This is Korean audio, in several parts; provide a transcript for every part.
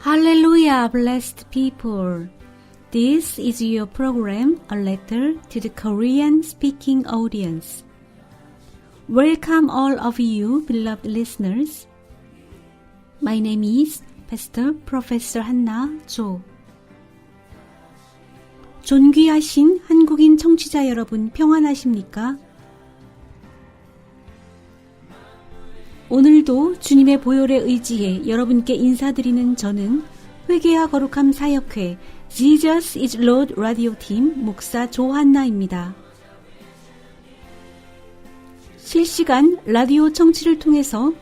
Hallelujah, blessed people. This is your program, A Letter to the Korean-speaking audience. Welcome all of you, beloved listeners. My name is Pastor Professor Hannah Jo. 존귀하신 한국인 청취자 여러분, 평안하십니까? 오늘도 주님의 보혈에 의지해 여러분께 인사드리는 저는 회개와 거룩함 사역회 Jesus is Lord 라디오 팀 목사 조한나입니다. 실시간 라디오 청취를 통해서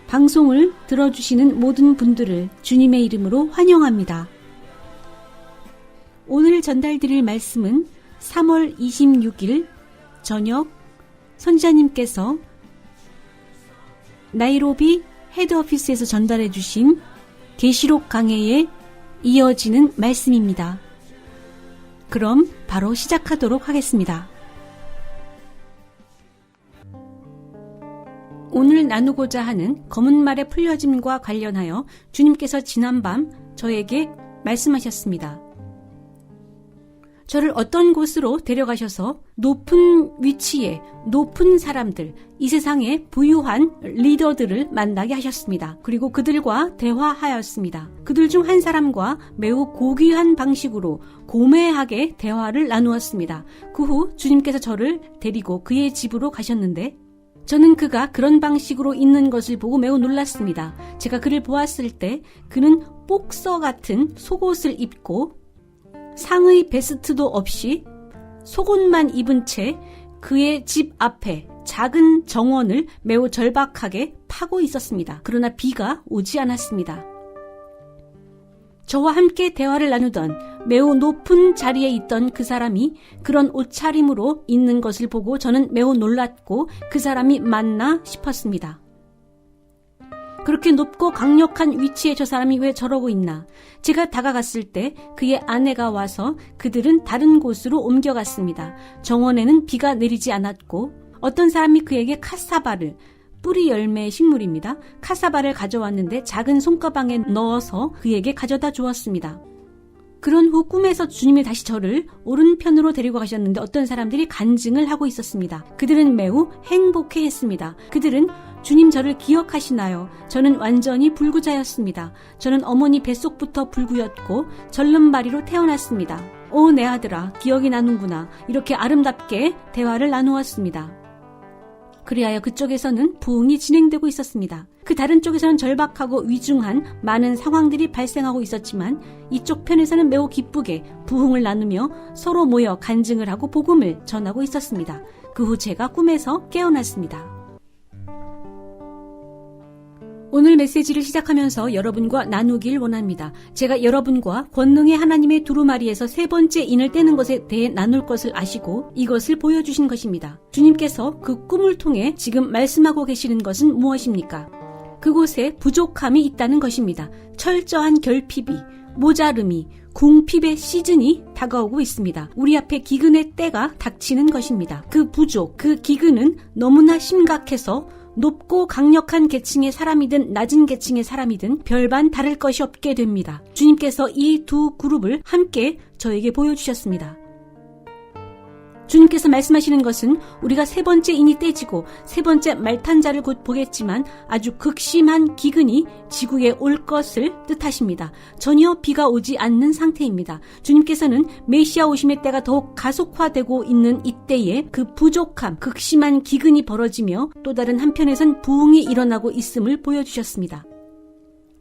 방송을 들어주시는 모든 분들을 주님의 이름으로 환영합니다. 오늘 전달드릴 말씀은 3월 26일 저녁 선지자님께서 나이로비 헤드오피스에서 전달해 주신 계시록 강해에 이어지는 말씀입니다. 그럼 바로 시작하도록 하겠습니다. 오늘 나누고자 하는 검은 말의 풀려짐과 관련하여 주님께서 지난밤 저에게 말씀하셨습니다. 저를 어떤 곳으로 데려가셔서 높은 위치에 높은 사람들, 이 세상의 부유한 리더들을 만나게 하셨습니다. 그리고 그들과 대화하였습니다. 그들 중 한 사람과 매우 고귀한 방식으로 고매하게 대화를 나누었습니다. 그 후 주님께서 저를 데리고 그의 집으로 가셨는데 저는 그가 그런 방식으로 있는 것을 보고 매우 놀랐습니다. 제가 그를 보았을 때 그는 복서 같은 속옷을 입고 상의 베스트도 없이 속옷만 입은 채 그의 집 앞에 작은 정원을 매우 절박하게 파고 있었습니다. 그러나 비가 오지 않았습니다. 저와 함께 대화를 나누던 매우 높은 자리에 있던 그 사람이 그런 옷차림으로 있는 것을 보고 저는 매우 놀랐고 그 사람이 맞나 싶었습니다. 그렇게 높고 강력한 위치에 저 사람이 왜 저러고 있나? 제가 다가갔을 때 그의 아내가 와서 그들은 다른 곳으로 옮겨갔습니다. 정원에는 비가 내리지 않았고 어떤 사람이 그에게 카사바를, 뿌리 열매의 식물입니다. 카사바를 가져왔는데 작은 손가방에 넣어서 그에게 가져다 주었습니다. 그런 후 꿈에서 주님이 다시 저를 오른편으로 데리고 가셨는데 어떤 사람들이 간증을 하고 있었습니다. 그들은 매우 행복해했습니다. 그들은 주님 저를 기억하시나요? 저는 완전히 불구자였습니다. 저는 어머니 뱃속부터 불구였고 절름발이로 태어났습니다. 오, 내 아들아, 기억이 나는구나. 이렇게 아름답게 대화를 나누었습니다. 그리하여 그쪽에서는 부흥이 진행되고 있었습니다. 그 다른 쪽에서는 절박하고 위중한 많은 상황들이 발생하고 있었지만 이쪽 편에서는 매우 기쁘게 부흥을 나누며 서로 모여 간증을 하고 복음을 전하고 있었습니다. 그 후 제가 꿈에서 깨어났습니다. 오늘 메시지를 시작하면서 여러분과 나누길 원합니다. 제가 여러분과 권능의 하나님의 두루마리에서 세 번째 인을 떼는 것에 대해 나눌 것을 아시고 이것을 보여주신 것입니다. 주님께서 그 꿈을 통해 지금 말씀하고 계시는 것은 무엇입니까? 그곳에 부족함이 있다는 것입니다. 철저한 결핍이, 모자름이, 궁핍의 시즌이 다가오고 있습니다. 우리 앞에 기근의 때가 닥치는 것입니다. 그 부족, 그 기근은 너무나 심각해서 높고 강력한 계층의 사람이든 낮은 계층의 사람이든 별반 다를 것이 없게 됩니다. 주님께서 이 두 그룹을 함께 저에게 보여주셨습니다. 주님께서 말씀하시는 것은 우리가 세 번째 인이 떼지고 세 번째 말탄자를 곧 보겠지만 아주 극심한 기근이 지구에 올 것을 뜻하십니다. 전혀 비가 오지 않는 상태입니다. 주님께서는 메시아 오심의 때가 더욱 가속화되고 있는 이때에 그 부족함, 극심한 기근이 벌어지며 또 다른 한편에선 부흥이 일어나고 있음을 보여주셨습니다.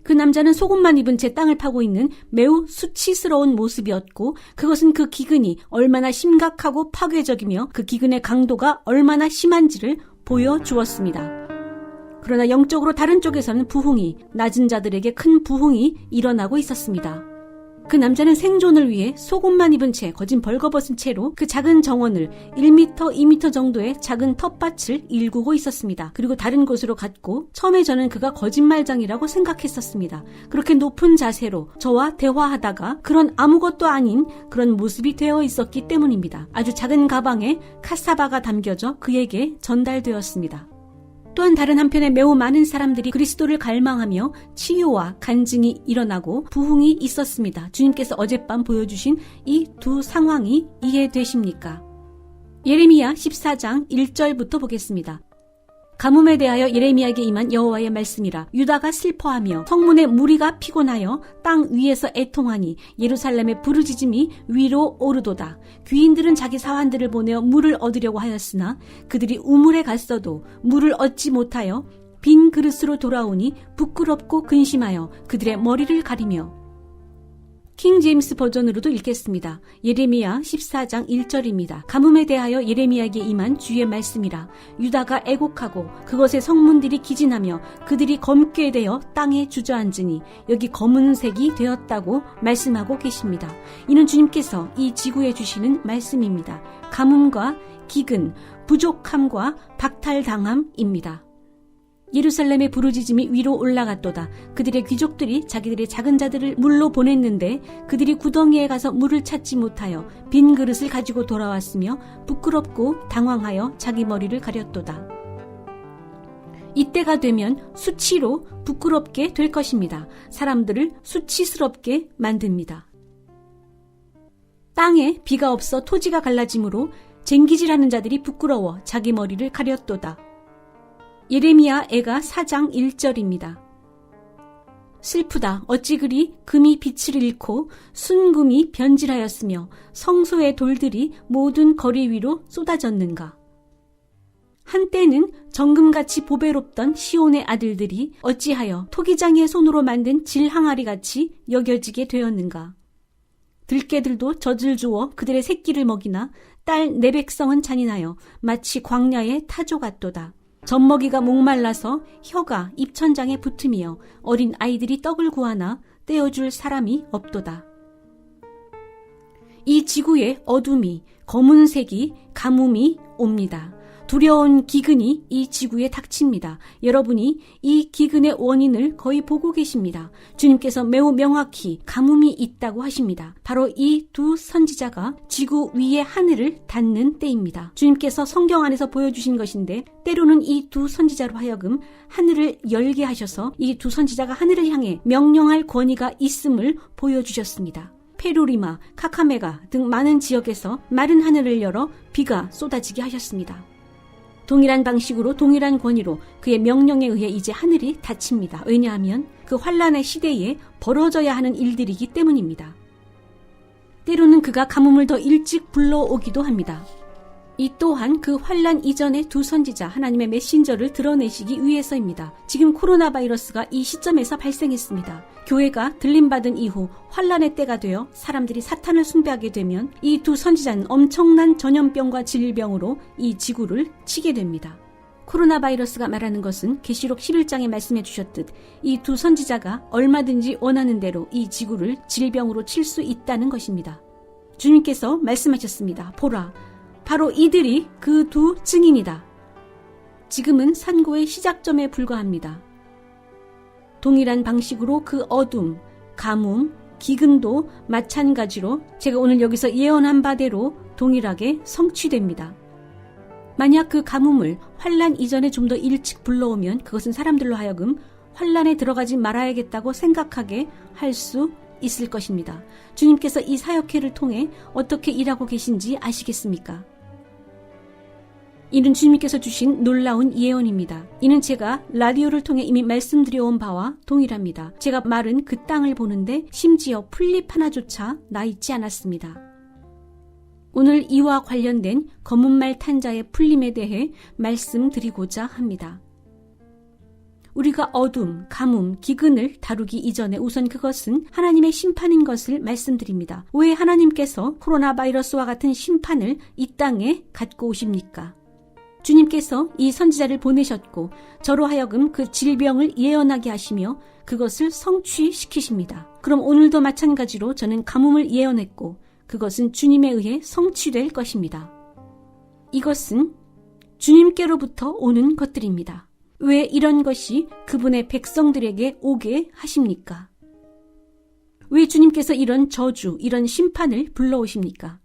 그 남자는 속옷만 입은 채 땅을 파고 있는 매우 수치스러운 모습이었고 그것은 그 기근이 얼마나 심각하고 파괴적이며 그 기근의 강도가 얼마나 심한지를 보여주었습니다. 그러나 영적으로 다른 쪽에서는 부흥이, 낮은 자들에게 큰 부흥이 일어나고 있었습니다. 그 남자는 생존을 위해 속옷만 입은 채 거진 벌거벗은 채로 그 작은 정원을 1m, 2m 정도의 작은 텃밭을 일구고 있었습니다. 그리고 다른 곳으로 갔고 처음에 저는 그가 거짓말장이라고 생각했었습니다. 그렇게 높은 자세로 저와 대화하다가 그런 아무것도 아닌 그런 모습이 되어 있었기 때문입니다. 아주 작은 가방에 카사바가 담겨져 그에게 전달되었습니다. 또한 다른 한편에 매우 많은 사람들이 그리스도를 갈망하며 치유와 간증이 일어나고 부흥이 있었습니다. 주님께서 어젯밤 보여주신 이 두 상황이 이해되십니까? 예레미야 14장 1절부터 보겠습니다. 가뭄에 대하여 예레미야에게 임한 여호와의 말씀이라. 유다가 슬퍼하며 성문의 무리가 피곤하여 땅 위에서 애통하니 예루살렘의 부르짖음이 위로 오르도다. 귀인들은 자기 사환들을 보내어 물을 얻으려고 하였으나 그들이 우물에 갔어도 물을 얻지 못하여 빈 그릇으로 돌아오니 부끄럽고 근심하여 그들의 머리를 가리며. 킹 제임스 버전으로도 읽겠습니다. 예레미야 14장 1절입니다. 가뭄에 대하여 예레미야에게 임한 주의 말씀이라. 유다가 애곡하고 그것의 성문들이 기진하며 그들이 검게 되어 땅에 주저앉으니 여기 검은색이 되었다고 말씀하고 계십니다. 이는 주님께서 이 지구에 주시는 말씀입니다. 가뭄과 기근, 부족함과 박탈당함입니다. 예루살렘의 부르짖음이 위로 올라갔도다. 그들의 귀족들이 자기들의 작은 자들을 물로 보냈는데 그들이 구덩이에 가서 물을 찾지 못하여 빈 그릇을 가지고 돌아왔으며 부끄럽고 당황하여 자기 머리를 가렸도다. 이때가 되면 수치로 부끄럽게 될 것입니다. 사람들을 수치스럽게 만듭니다. 땅에 비가 없어 토지가 갈라짐으로 쟁기질하는 자들이 부끄러워 자기 머리를 가렸도다. 예레미야 애가 4장 1절입니다. 슬프다. 어찌 그리 금이 빛을 잃고 순금이 변질하였으며 성소의 돌들이 모든 거리 위로 쏟아졌는가. 한때는 정금같이 보배롭던 시온의 아들들이 어찌하여 토기장의 손으로 만든 질항아리같이 여겨지게 되었는가. 들깨들도 젖을 주어 그들의 새끼를 먹이나 딸 내 백성은 잔인하여 마치 광야의 타조 같도다. 젖먹이가 목말라서 혀가 입천장에 붙으며 어린 아이들이 떡을 구하나 떼어줄 사람이 없도다. 이 지구에 어둠이, 검은색이, 가뭄이 옵니다. 두려운 기근이 이 지구에 닥칩니다. 여러분이 이 기근의 원인을 거의 보고 계십니다. 주님께서 매우 명확히 가뭄이 있다고 하십니다. 바로 이 두 선지자가 지구 위의 하늘을 닫는 때입니다. 주님께서 성경 안에서 보여주신 것인데 때로는 이 두 선지자로 하여금 하늘을 열게 하셔서 이 두 선지자가 하늘을 향해 명령할 권위가 있음을 보여주셨습니다. 페루리마, 카카메가 등 많은 지역에서 마른 하늘을 열어 비가 쏟아지게 하셨습니다. 동일한 방식으로 동일한 권위로 그의 명령에 의해 이제 하늘이 닫힙니다. 왜냐하면 그 환란의 시대에 벌어져야 하는 일들이기 때문입니다. 때로는 그가 가뭄을 더 일찍 불러오기도 합니다. 이 또한 그 환란 이전의 두 선지자 하나님의 메신저를 드러내시기 위해서입니다. 지금 코로나 바이러스가 이 시점에서 발생했습니다. 교회가 들림받은 이후 환란의 때가 되어 사람들이 사탄을 숭배하게 되면 이 두 선지자는 엄청난 전염병과 질병으로 이 지구를 치게 됩니다. 코로나 바이러스가 말하는 것은 계시록 11장에 말씀해 주셨듯 이 두 선지자가 얼마든지 원하는 대로 이 지구를 질병으로 칠 수 있다는 것입니다. 주님께서 말씀하셨습니다. 보라, 바로 이들이 그 두 증인이다. 지금은 산고의 시작점에 불과합니다. 동일한 방식으로 그 어둠, 가뭄, 기근도 마찬가지로 제가 오늘 여기서 예언한 바대로 동일하게 성취됩니다. 만약 그 가뭄을 환란 이전에 좀 더 일찍 불러오면 그것은 사람들로 하여금 환란에 들어가지 말아야겠다고 생각하게 할 수 있을 것입니다. 주님께서 이 사역회를 통해 어떻게 일하고 계신지 아시겠습니까? 이는 주님께서 주신 놀라운 예언입니다. 이는 제가 라디오를 통해 이미 말씀드려온 바와 동일합니다. 제가 마른 그 땅을 보는데 심지어 풀잎 하나조차 나 있지 않았습니다. 오늘 이와 관련된 검은말 탄자의 풀림에 대해 말씀드리고자 합니다. 우리가 어둠, 가뭄, 기근을 다루기 이전에 우선 그것은 하나님의 심판인 것을 말씀드립니다. 왜 하나님께서 코로나 바이러스와 같은 심판을 이 땅에 갖고 오십니까? 주님께서 이 선지자를 보내셨고 저로 하여금 그 질병을 예언하게 하시며 그것을 성취시키십니다. 그럼 오늘도 마찬가지로 저는 가뭄을 예언했고 그것은 주님에 의해 성취될 것입니다. 이것은 주님께로부터 오는 것들입니다. 왜 이런 것이 그분의 백성들에게 오게 하십니까? 왜 주님께서 이런 저주, 이런 심판을 불러오십니까?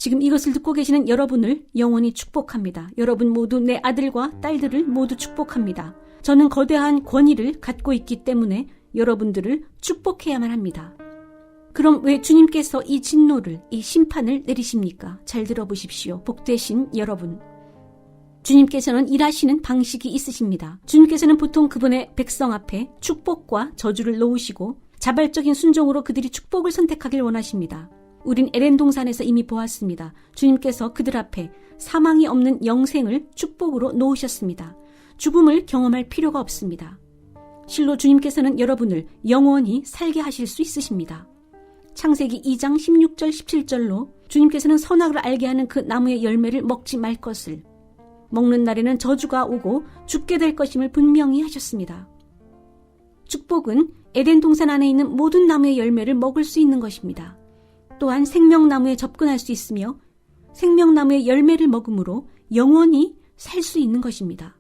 지금 이것을 듣고 계시는 여러분을 영원히 축복합니다. 여러분 모두 내 아들과 딸들을 모두 축복합니다. 저는 거대한 권위를 갖고 있기 때문에 여러분들을 축복해야만 합니다. 그럼 왜 주님께서 이 진노를, 이 심판을 내리십니까? 잘 들어보십시오. 복되신 여러분. 주님께서는 일하시는 방식이 있으십니다. 주님께서는 보통 그분의 백성 앞에 축복과 저주를 놓으시고 자발적인 순종으로 그들이 축복을 선택하길 원하십니다. 우린 에덴 동산에서 이미 보았습니다. 주님께서 그들 앞에 사망이 없는 영생을 축복으로 놓으셨습니다. 죽음을 경험할 필요가 없습니다. 실로 주님께서는 여러분을 영원히 살게 하실 수 있으십니다. 창세기 2장 16절 17절로 주님께서는 선악을 알게 하는 그 나무의 열매를 먹지 말 것을, 먹는 날에는 저주가 오고 죽게 될 것임을 분명히 하셨습니다. 축복은 에덴 동산 안에 있는 모든 나무의 열매를 먹을 수 있는 것입니다. 또한 생명나무에 접근할 수 있으며 생명나무의 열매를 먹음으로 영원히 살 수 있는 것입니다.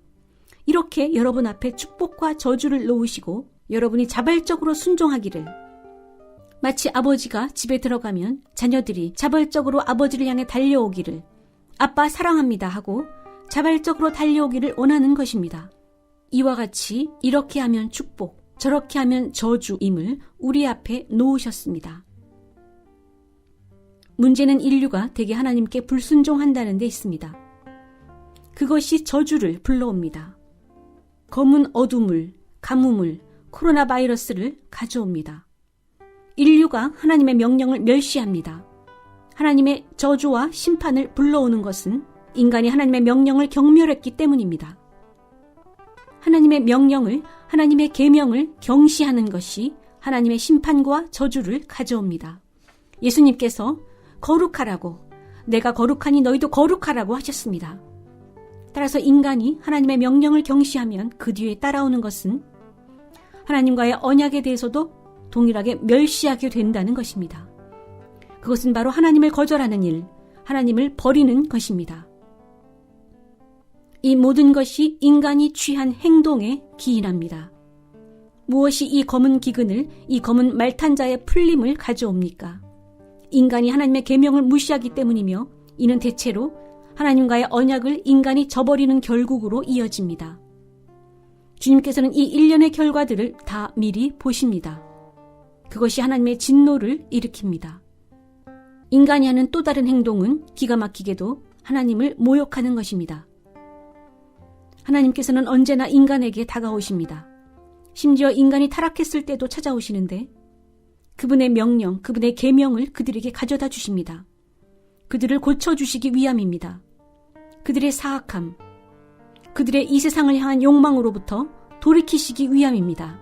이렇게 여러분 앞에 축복과 저주를 놓으시고 여러분이 자발적으로 순종하기를, 마치 아버지가 집에 들어가면 자녀들이 자발적으로 아버지를 향해 달려오기를, 아빠 사랑합니다 하고 자발적으로 달려오기를 원하는 것입니다. 이와 같이 이렇게 하면 축복, 저렇게 하면 저주임을 우리 앞에 놓으셨습니다. 문제는 인류가 대개 하나님께 불순종한다는 데 있습니다. 그것이 저주를 불러옵니다. 검은 어둠을, 가뭄을, 코로나 바이러스를 가져옵니다. 인류가 하나님의 명령을 멸시합니다. 하나님의 저주와 심판을 불러오는 것은 인간이 하나님의 명령을 경멸했기 때문입니다. 하나님의 명령을, 하나님의 계명을 경시하는 것이 하나님의 심판과 저주를 가져옵니다. 예수님께서 거룩하라고, 내가 거룩하니 너희도 거룩하라고 하셨습니다. 따라서 인간이 하나님의 명령을 경시하면 그 뒤에 따라오는 것은 하나님과의 언약에 대해서도 동일하게 멸시하게 된다는 것입니다. 그것은 바로 하나님을 거절하는 일, 하나님을 버리는 것입니다. 이 모든 것이 인간이 취한 행동에 기인합니다. 무엇이 이 검은 기근을, 이 검은 말탄자의 풀림을 가져옵니까? 인간이 하나님의 계명을 무시하기 때문이며 이는 대체로 하나님과의 언약을 인간이 저버리는 결국으로 이어집니다. 주님께서는 이 일련의 결과들을 다 미리 보십니다. 그것이 하나님의 진노를 일으킵니다. 인간이 하는 또 다른 행동은 기가 막히게도 하나님을 모욕하는 것입니다. 하나님께서는 언제나 인간에게 다가오십니다. 심지어 인간이 타락했을 때도 찾아오시는데 그분의 명령, 그분의 계명을 그들에게 가져다 주십니다. 그들을 고쳐주시기 위함입니다. 그들의 사악함, 그들의 이 세상을 향한 욕망으로부터 돌이키시기 위함입니다.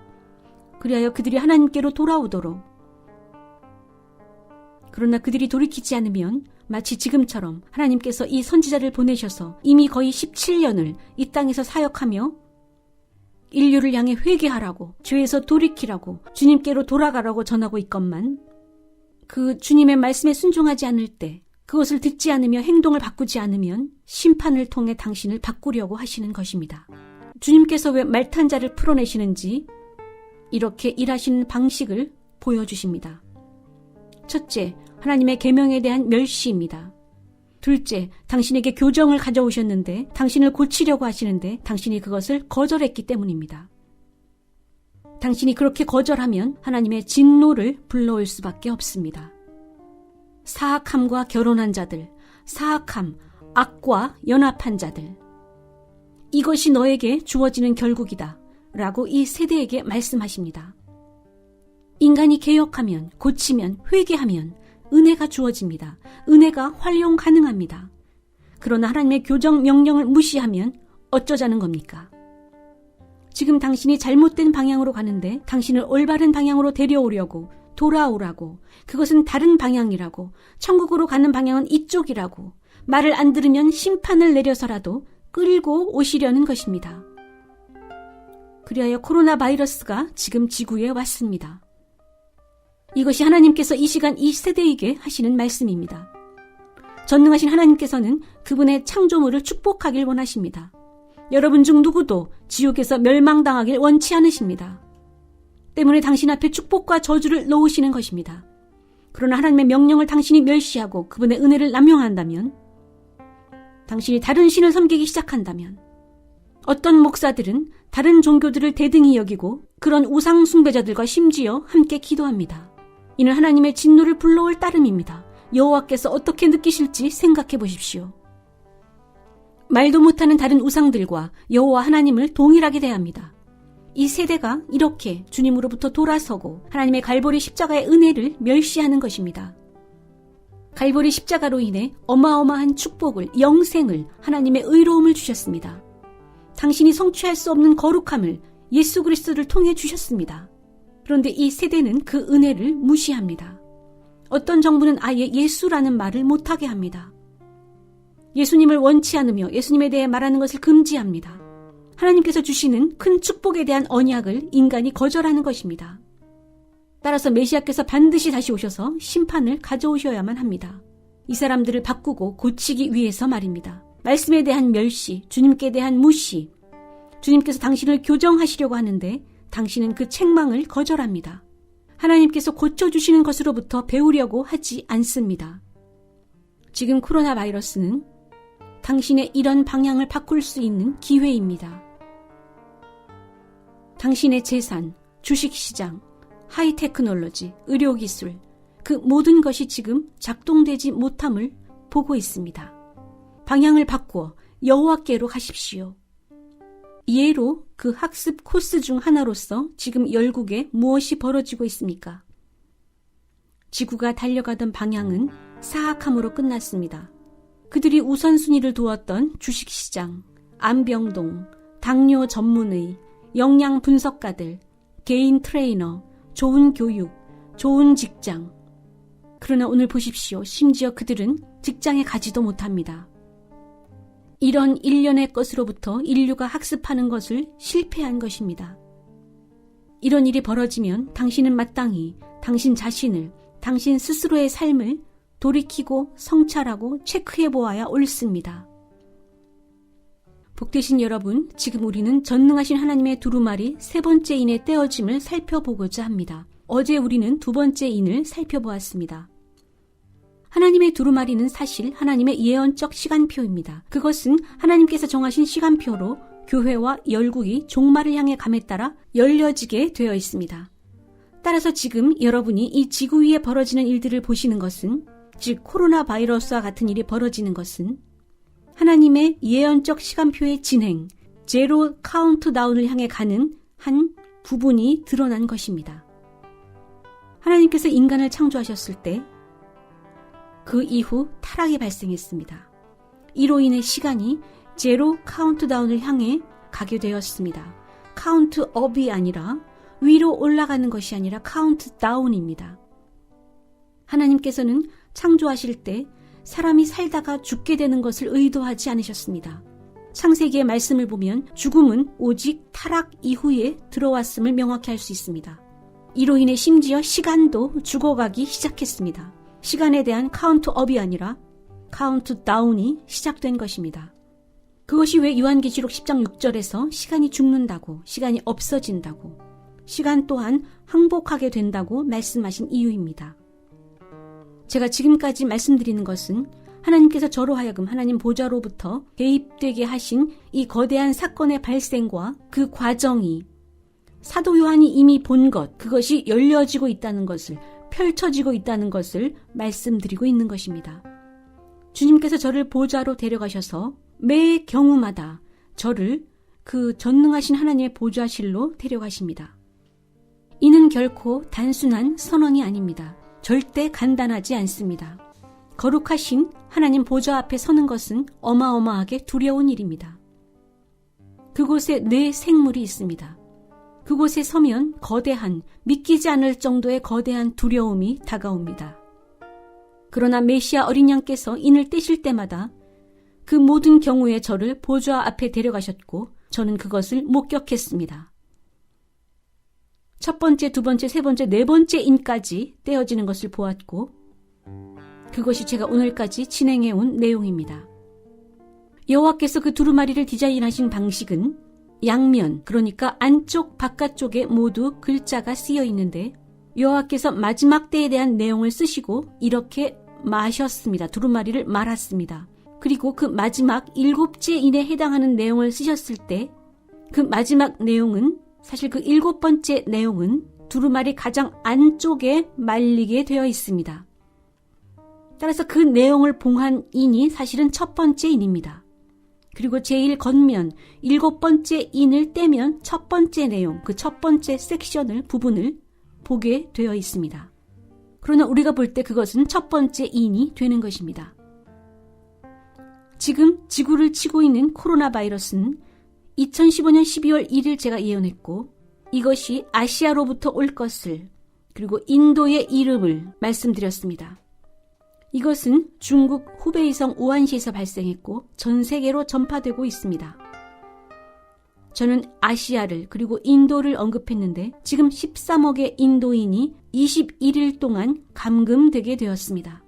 그리하여 그들이 하나님께로 돌아오도록. 그러나 그들이 돌이키지 않으면 마치 지금처럼 하나님께서 이 선지자를 보내셔서 이미 거의 17년을 이 땅에서 사역하며 인류를 향해 회개하라고, 죄에서 돌이키라고, 주님께로 돌아가라고 전하고 있건만 그 주님의 말씀에 순종하지 않을 때, 그것을 듣지 않으며 행동을 바꾸지 않으면 심판을 통해 당신을 바꾸려고 하시는 것입니다. 주님께서 왜 말탄자를 풀어내시는지 이렇게 일하시는 방식을 보여주십니다. 첫째, 하나님의 계명에 대한 멸시입니다. 둘째, 당신에게 교정을 가져오셨는데 당신을 고치려고 하시는데 당신이 그것을 거절했기 때문입니다. 당신이 그렇게 거절하면 하나님의 진노를 불러올 수밖에 없습니다. 사악함과 결혼한 자들, 사악함, 악과 연합한 자들, 이것이 너에게 주어지는 결국이다 라고 이 세대에게 말씀하십니다. 인간이 개혁하면, 고치면, 회개하면 은혜가 주어집니다. 은혜가 활용 가능합니다. 그러나 하나님의 교정 명령을 무시하면 어쩌자는 겁니까? 지금 당신이 잘못된 방향으로 가는데 당신을 올바른 방향으로 데려오려고, 돌아오라고, 그것은 다른 방향이라고, 천국으로 가는 방향은 이쪽이라고, 말을 안 들으면 심판을 내려서라도 끌고 오시려는 것입니다. 그리하여 코로나 바이러스가 지금 지구에 왔습니다. 이것이 하나님께서 이 시간 이 세대에게 하시는 말씀입니다. 전능하신 하나님께서는 그분의 창조물을 축복하길 원하십니다. 여러분 중 누구도 지옥에서 멸망당하길 원치 않으십니다. 때문에 당신 앞에 축복과 저주를 놓으시는 것입니다. 그러나 하나님의 명령을 당신이 멸시하고 그분의 은혜를 남용한다면, 당신이 다른 신을 섬기기 시작한다면, 어떤 목사들은 다른 종교들을 대등히 여기고 그런 우상 숭배자들과 심지어 함께 기도합니다. 이는 하나님의 진노를 불러올 따름입니다. 여호와께서 어떻게 느끼실지 생각해 보십시오. 말도 못하는 다른 우상들과 여호와 하나님을 동일하게 대합니다. 이 세대가 이렇게 주님으로부터 돌아서고 하나님의 갈보리 십자가의 은혜를 멸시하는 것입니다. 갈보리 십자가로 인해 어마어마한 축복을, 영생을, 하나님의 의로움을 주셨습니다. 당신이 성취할 수 없는 거룩함을 예수 그리스도를 통해 주셨습니다. 그런데 이 세대는 그 은혜를 무시합니다. 어떤 정부는 아예 예수라는 말을 못하게 합니다. 예수님을 원치 않으며 예수님에 대해 말하는 것을 금지합니다. 하나님께서 주시는 큰 축복에 대한 언약을 인간이 거절하는 것입니다. 따라서 메시아께서 반드시 다시 오셔서 심판을 가져오셔야만 합니다. 이 사람들을 바꾸고 고치기 위해서 말입니다. 말씀에 대한 멸시, 주님께 대한 무시, 주님께서 당신을 교정하시려고 하는데 당신은 그 책망을 거절합니다. 하나님께서 고쳐주시는 것으로부터 배우려고 하지 않습니다. 지금 코로나 바이러스는 당신의 이런 방향을 바꿀 수 있는 기회입니다. 당신의 재산, 주식시장, 하이테크놀로지, 의료기술, 그 모든 것이 지금 작동되지 못함을 보고 있습니다. 방향을 바꾸어 여호와께로 가십시오. 예로 그 학습 코스 중 하나로서 지금 열국에 무엇이 벌어지고 있습니까? 지구가 달려가던 방향은 사악함으로 끝났습니다. 그들이 우선순위를 두었던 주식시장, 암병동, 당뇨 전문의, 영양 분석가들, 개인 트레이너, 좋은 교육, 좋은 직장. 그러나 오늘 보십시오. 심지어 그들은 직장에 가지도 못합니다. 이런 일련의 것으로부터 인류가 학습하는 것을 실패한 것입니다. 이런 일이 벌어지면 당신은 마땅히 당신 자신을, 당신 스스로의 삶을 돌이키고 성찰하고 체크해 보아야 옳습니다. 복되신 여러분, 지금 우리는 전능하신 하나님의 두루마리 세 번째 인의 떼어짐을 살펴보고자 합니다. 어제 우리는 두 번째 인을 살펴보았습니다. 하나님의 두루마리는 사실 하나님의 예언적 시간표입니다. 그것은 하나님께서 정하신 시간표로 교회와 열국이 종말을 향해 감에 따라 열려지게 되어 있습니다. 따라서 지금 여러분이 이 지구 위에 벌어지는 일들을 보시는 것은, 즉 코로나 바이러스와 같은 일이 벌어지는 것은 하나님의 예언적 시간표의 진행, 제로 카운트다운을 향해 가는 한 부분이 드러난 것입니다. 하나님께서 인간을 창조하셨을 때 그 이후 타락이 발생했습니다. 이로 인해 시간이 제로 카운트다운을 향해 가게 되었습니다. 카운트업이 아니라 위로 올라가는 것이 아니라 카운트다운입니다. 하나님께서는 창조하실 때 사람이 살다가 죽게 되는 것을 의도하지 않으셨습니다. 창세기의 말씀을 보면 죽음은 오직 타락 이후에 들어왔음을 명확히 알 수 있습니다. 이로 인해 심지어 시간도 죽어가기 시작했습니다. 시간에 대한 카운트업이 아니라 카운트다운이 시작된 것입니다. 그것이 왜 요한계시록 10장 6절에서 시간이 죽는다고, 시간이 없어진다고, 시간 또한 항복하게 된다고 말씀하신 이유입니다. 제가 지금까지 말씀드리는 것은 하나님께서 저로 하여금 하나님 보좌로부터 개입되게 하신 이 거대한 사건의 발생과 그 과정이 사도 요한이 이미 본 것, 그것이 열려지고 있다는 것을, 펼쳐지고 있다는 것을 말씀드리고 있는 것입니다. 주님께서 저를 보좌로 데려가셔서 매 경우마다 저를 그 전능하신 하나님의 보좌실로 데려가십니다. 이는 결코 단순한 선언이 아닙니다. 절대 간단하지 않습니다. 거룩하신 하나님 보좌 앞에 서는 것은 어마어마하게 두려운 일입니다. 그곳에 내 생물이 있습니다. 그곳에 서면 거대한, 믿기지 않을 정도의 거대한 두려움이 다가옵니다. 그러나 메시아 어린 양께서 인을 떼실 때마다 그 모든 경우에 저를 보좌 앞에 데려가셨고 저는 그것을 목격했습니다. 첫 번째, 두 번째, 세 번째, 네 번째 인까지 떼어지는 것을 보았고 그것이 제가 오늘까지 진행해온 내용입니다. 여호와께서 그 두루마리를 디자인하신 방식은 양면, 그러니까 안쪽 바깥쪽에 모두 글자가 쓰여 있는데 여호와께서 마지막 때에 대한 내용을 쓰시고 이렇게 마셨습니다. 두루마리를 말았습니다. 그리고 그 마지막 7제인에 해당하는 내용을 쓰셨을 때 그 마지막 내용은 사실 그 7번째 내용은 두루마리 가장 안쪽에 말리게 되어 있습니다. 따라서 그 내용을 봉한 인이 사실은 첫 번째 인입니다. 그리고 제일 겉면 7번째 인을 떼면 첫 번째 내용, 그 첫 번째 섹션을, 부분을 보게 되어 있습니다. 그러나 우리가 볼 때 그것은 첫 번째 인이 되는 것입니다. 지금 지구를 치고 있는 코로나 바이러스는 2015년 12월 1일 제가 예언했고 이것이 아시아로부터 올 것을 그리고 인도의 이름을 말씀드렸습니다. 이것은 중국 후베이성 우한시에서 발생했고 전 세계로 전파되고 있습니다. 저는 아시아를 그리고 인도를 언급했는데 지금 13억의 인도인이 21일 동안 감금되게 되었습니다.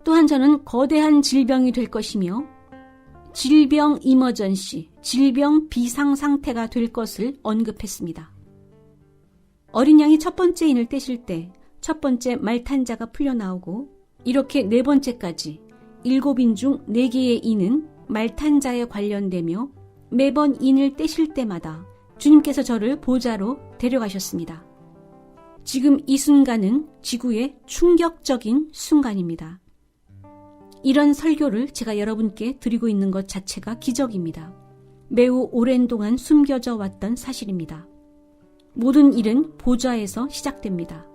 또한 저는 거대한 질병이 될 것이며 질병 이머전시, 질병 비상 상태가 될 것을 언급했습니다. 어린 양이 첫 번째 인을 떼실 때 첫 번째 말탄자가 풀려나오고 이렇게 네 번째까지 7인 중 4개의 인은 말탄자에 관련되며 매번 인을 떼실 때마다 주님께서 저를 보좌로 데려가셨습니다. 지금 이 순간은 지구의 충격적인 순간입니다. 이런 설교를 제가 여러분께 드리고 있는 것 자체가 기적입니다. 매우 오랜 동안 숨겨져 왔던 사실입니다. 모든 일은 보좌에서 시작됩니다.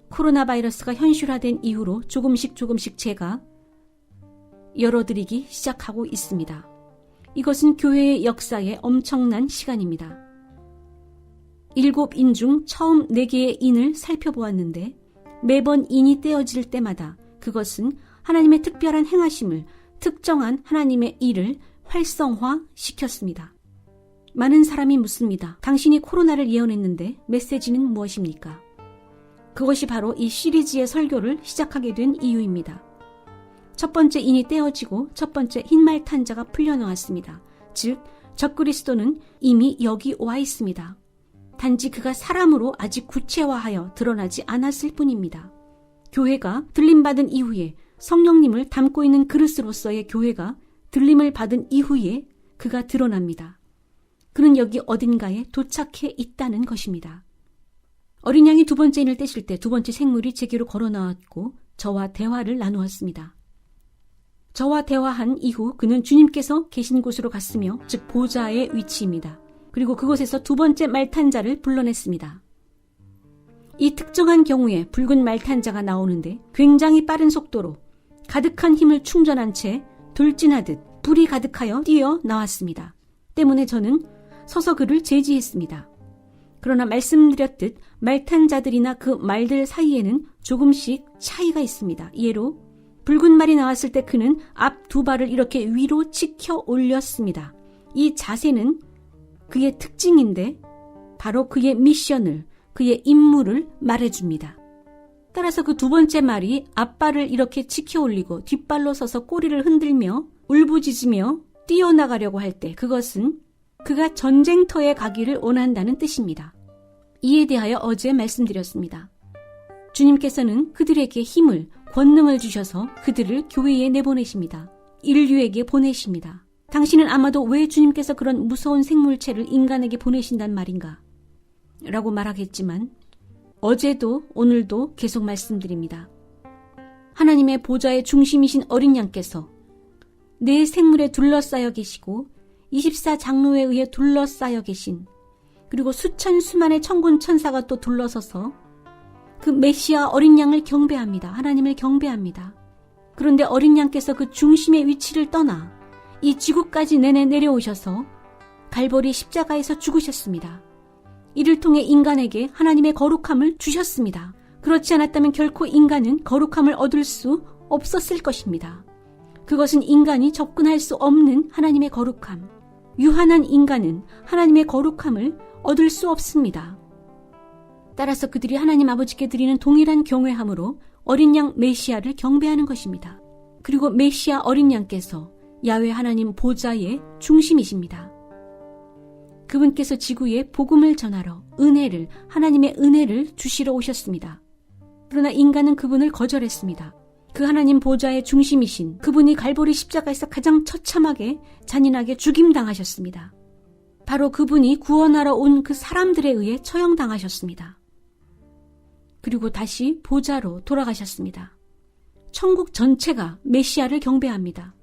코로나 바이러스가 현실화된 이후로 조금씩 제가 열어드리기 시작하고 있습니다. 이것은 교회의 역사에 엄청난 시간입니다. 7인 중 처음 4개의 인을 살펴보았는데 매번 인이 떼어질 때마다 그것은 하나님의 특별한 행하심을 특정한 하나님의 일을 활성화시켰습니다. 많은 사람이 묻습니다. 당신이 코로나를 예언했는데 메시지는 무엇입니까? 그것이 바로 이 시리즈의 설교를 시작하게 된 이유입니다. 첫 번째 인이 떼어지고 첫 번째 흰말탄자가 풀려나왔습니다. 즉 적그리스도는 이미 여기 와 있습니다. 단지 그가 사람으로 아직 구체화하여 드러나지 않았을 뿐입니다. 교회가 들림받은 이후에 성령님을 담고 있는 그릇으로서의 교회가 들림을 받은 이후에 그가 드러납니다. 그는 여기 어딘가에 도착해 있다는 것입니다. 어린 양이 두 번째 인을 떼실 때 두 번째 생물이 제게로 걸어 나왔고 저와 대화를 나누었습니다. 저와 대화한 이후 그는 주님께서 계신 곳으로 갔으며 즉 보좌의 위치입니다. 그리고 그곳에서 두 번째 말탄자를 불러냈습니다. 이 특정한 경우에 붉은 말탄자가 나오는데 굉장히 빠른 속도로 가득한 힘을 충전한 채 돌진하듯 불이 가득하여 뛰어 나왔습니다. 때문에 저는 서서 그를 제지했습니다. 그러나 말씀드렸듯 말탄자들이나 그 말들 사이에는 조금씩 차이가 있습니다. 예로 붉은 말이 나왔을 때 그는 앞 두 발을 이렇게 위로 치켜 올렸습니다. 이 자세는 그의 특징인데 바로 그의 미션을, 그의 임무를 말해줍니다. 따라서 그 두 번째 말이 앞발을 이렇게 치켜 올리고 뒷발로 서서 꼬리를 흔들며 울부짖으며 뛰어나가려고 할 때 그것은 그가 전쟁터에 가기를 원한다는 뜻입니다. 이에 대하여 어제 말씀드렸습니다. 주님께서는 그들에게 힘을, 권능을 주셔서 그들을 교회에 내보내십니다. 인류에게 보내십니다. 당신은 아마도 왜 주님께서 그런 무서운 생물체를 인간에게 보내신단 말인가? 라고 말하겠지만 어제도 오늘도 계속 말씀드립니다. 하나님의 보좌의 중심이신 어린 양께서 내 생물에 둘러싸여 계시고 24장로에 의해 둘러싸여 계신 그리고 수천 수만의 천군 천사가 또 둘러서서 그 메시아 어린 양을 경배합니다. 하나님을 경배합니다. 그런데 어린 양께서 그 중심의 위치를 떠나 이 지구까지 내려오셔서 갈보리 십자가에서 죽으셨습니다. 이를 통해 인간에게 하나님의 거룩함을 주셨습니다. 그렇지 않았다면 결코 인간은 거룩함을 얻을 수 없었을 것입니다. 그것은 인간이 접근할 수 없는 하나님의 거룩함. 유한한 인간은 하나님의 거룩함을 얻을 수 없습니다. 따라서 그들이 하나님 아버지께 드리는 동일한 경외함으로 어린 양 메시아를 경배하는 것입니다. 그리고 메시아 어린 양께서 야훼 하나님 보좌의 중심이십니다. 그분께서 지구에 복음을 전하러 하나님의 은혜를 주시러 오셨습니다. 그러나 인간은 그분을 거절했습니다. 그 하나님 보좌의 중심이신 그분이 갈보리 십자가에서 가장 처참하게 잔인하게 죽임당하셨습니다. 바로 그분이 구원하러 온 그 사람들에 의해 처형당하셨습니다. 그리고 다시 보좌로 돌아가셨습니다. 천국 전체가 메시아를 경배합니다.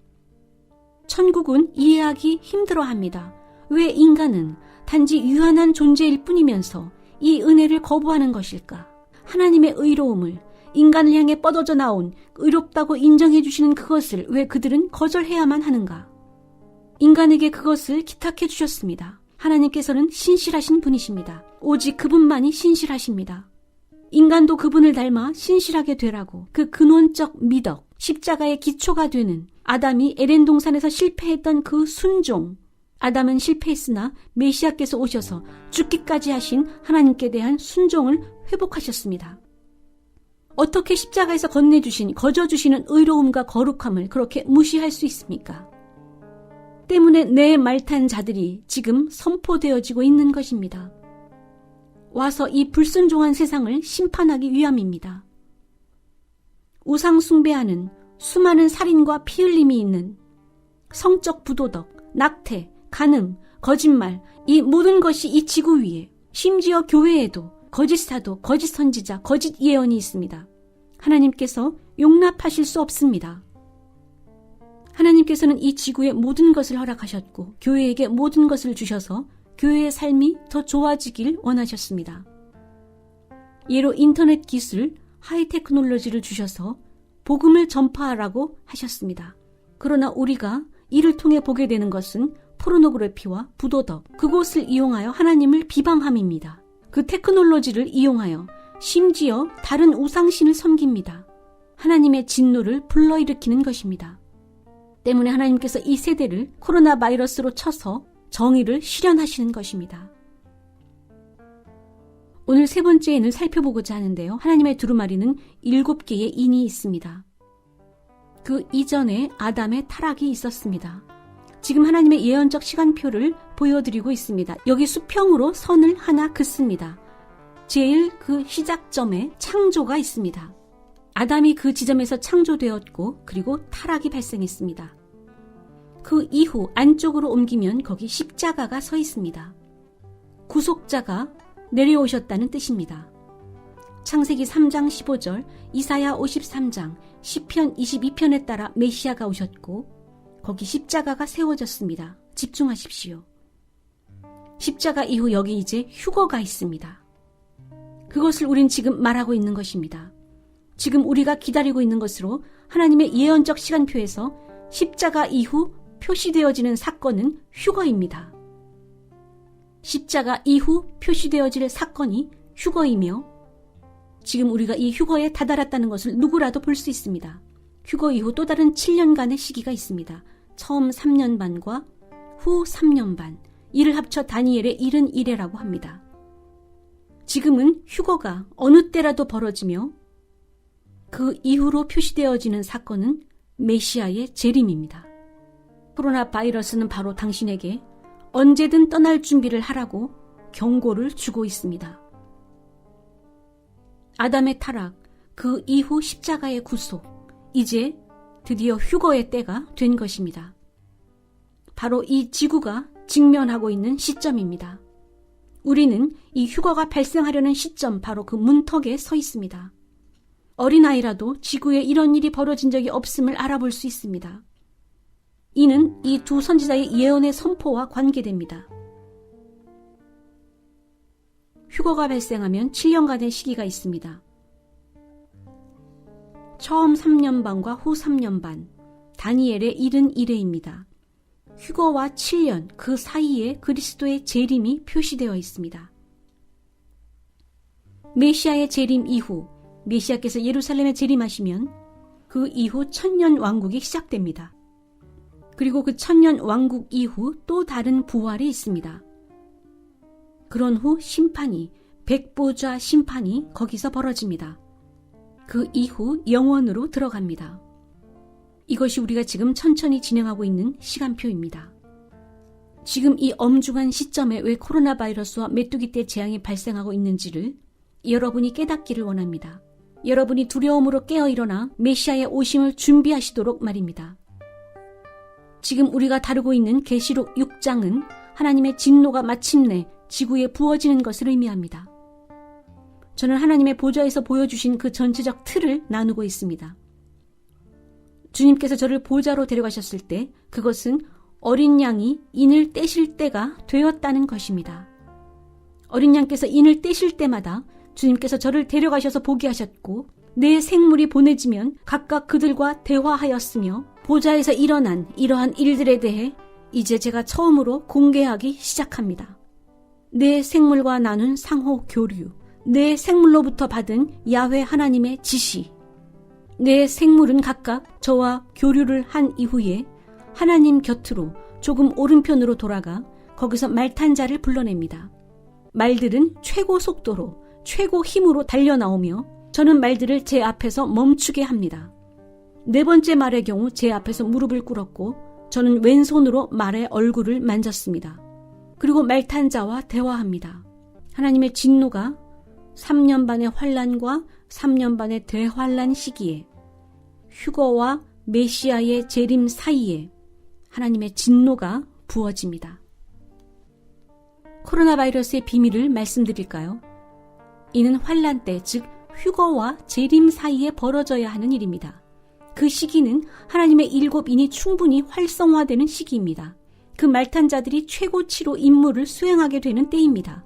천국은 이해하기 힘들어합니다. 왜 인간은 단지 유한한 존재일 뿐이면서 이 은혜를 거부하는 것일까? 하나님의 의로움을, 인간을 향해 뻗어져 나온 의롭다고 인정해 주시는 그것을 왜 그들은 거절해야만 하는가? 인간에게 그것을 기탁해 주셨습니다. 하나님께서는 신실하신 분이십니다. 오직 그분만이 신실하십니다. 인간도 그분을 닮아 신실하게 되라고 그 근원적 미덕, 십자가의 기초가 되는 아담이 에덴 동산에서 실패했던 그 순종, 아담은 실패했으나 메시아께서 오셔서 죽기까지 하신 하나님께 대한 순종을 회복하셨습니다. 어떻게 십자가에서 건네주신, 거저주시는 의로움과 거룩함을 그렇게 무시할 수 있습니까? 때문에 내 말탄 자들이 지금 선포되어지고 있는 것입니다. 와서 이 불순종한 세상을 심판하기 위함입니다. 우상 숭배하는 수많은 살인과 피 흘림이 있는 성적 부도덕, 낙태, 간음, 거짓말, 이 모든 것이 이 지구 위에, 심지어 교회에도 거짓 사도, 거짓 선지자, 거짓 예언이 있습니다. 하나님께서 용납하실 수 없습니다. 하나님께서는 이 지구에 모든 것을 허락하셨고 교회에게 모든 것을 주셔서 교회의 삶이 더 좋아지길 원하셨습니다. 예로 인터넷 기술, 하이테크놀로지를 주셔서 복음을 전파하라고 하셨습니다. 그러나 우리가 이를 통해 보게 되는 것은 포르노그래피와 부도덕, 그곳을 이용하여 하나님을 비방함입니다. 그 테크놀로지를 이용하여 심지어 다른 우상신을 섬깁니다. 하나님의 진노를 불러일으키는 것입니다. 때문에 하나님께서 이 세대를 코로나 바이러스로 쳐서 정의를 실현하시는 것입니다. 오늘 세 번째에는 살펴보고자 하는데요. 하나님의 두루마리는 7개의 인이 있습니다. 그 이전에 아담의 타락이 있었습니다. 지금 하나님의 예언적 시간표를 보여드리고 있습니다. 여기 수평으로 선을 하나 긋습니다. 제일 그 시작점에 창조가 있습니다. 아담이 그 지점에서 창조되었고 그리고 타락이 발생했습니다. 그 이후 안쪽으로 옮기면 거기 십자가가 서 있습니다. 구속자가 내려오셨다는 뜻입니다. 창세기 3장 15절, 이사야 53장, 시편 22편에 따라 메시아가 오셨고 거기 십자가가 세워졌습니다. 집중하십시오. 십자가 이후 여기 이제 휴거가 있습니다. 그것을 우린 지금 말하고 있는 것입니다. 지금 우리가 기다리고 있는 것으로 하나님의 예언적 시간표에서 십자가 이후 표시되어지는 사건은 휴거입니다. 십자가 이후 표시되어질 사건이 휴거이며 지금 우리가 이 휴거에 다다랐다는 것을 누구라도 볼 수 있습니다. 휴거 이후 또 다른 7년간의 시기가 있습니다. 처음 3년 반과 후 3년 반, 이를 합쳐 다니엘의 71회라고 합니다. 지금은 휴거가 어느 때라도 벌어지며 그 이후로 표시되어지는 사건은 메시아의 재림입니다. 코로나 바이러스는 바로 당신에게 언제든 떠날 준비를 하라고 경고를 주고 있습니다. 아담의 타락, 그 이후 십자가의 구속, 이제 드디어 휴거의 때가 된 것입니다. 바로 이 지구가 직면하고 있는 시점입니다. 우리는 이 휴거가 발생하려는 시점, 바로 그 문턱에 서 있습니다. 어린아이라도 지구에 이런 일이 벌어진 적이 없음을 알아볼 수 있습니다. 이는 이 두 선지자의 예언의 선포와 관계됩니다. 휴거가 발생하면 7년간의 시기가 있습니다. 처음 3년 반과 후 3년 반, 다니엘의 71회입니다. 휴거와 7년 그 사이에 그리스도의 재림이 표시되어 있습니다. 메시아의 재림 이후 메시아께서 예루살렘에 재림하시면 그 이후 천년 왕국이 시작됩니다. 그리고 그 천년 왕국 이후 또 다른 부활이 있습니다. 그런 후 심판이, 백보좌 심판이 거기서 벌어집니다. 그 이후 영원으로 들어갑니다. 이것이 우리가 지금 천천히 진행하고 있는 시간표입니다. 지금 이 엄중한 시점에 왜 코로나 바이러스와 메뚜기 떼 재앙이 발생하고 있는지를 여러분이 깨닫기를 원합니다. 여러분이 두려움으로 깨어 일어나 메시아의 오심을 준비하시도록 말입니다. 지금 우리가 다루고 있는 계시록 6장은 하나님의 진노가 마침내 지구에 부어지는 것을 의미합니다. 저는 하나님의 보좌에서 보여주신 그 전체적 틀을 나누고 있습니다. 주님께서 저를 보좌로 데려가셨을 때 그것은 어린 양이 인을 떼실 때가 되었다는 것입니다. 어린 양께서 인을 떼실 때마다 주님께서 저를 데려가셔서 보게 하셨고 내 생물이 보내지면 각각 그들과 대화하였으며 보좌에서 일어난 이러한 일들에 대해 이제 제가 처음으로 공개하기 시작합니다. 내 생물과 나눈 상호 교류, 내 생물로부터 받은 야훼 하나님의 지시, 내 생물은 각각 저와 교류를 한 이후에 하나님 곁으로 조금 오른편으로 돌아가 거기서 말 탄 자를 불러냅니다. 말들은 최고 속도로 최고 힘으로 달려나오며 저는 말들을 제 앞에서 멈추게 합니다. 네 번째 말의 경우 제 앞에서 무릎을 꿇었고 저는 왼손으로 말의 얼굴을 만졌습니다. 그리고 말 탄 자와 대화합니다. 하나님의 진노가 3년 반의 환란과 3년 반의 대환란 시기에 휴거와 메시아의 재림 사이에 하나님의 진노가 부어집니다. 코로나 바이러스의 비밀을 말씀드릴까요? 이는 환란 때, 즉 휴거와 재림 사이에 벌어져야 하는 일입니다. 그 시기는 하나님의 7인이 충분히 활성화되는 시기입니다. 그 말탄 자들이 최고치로 임무를 수행하게 되는 때입니다.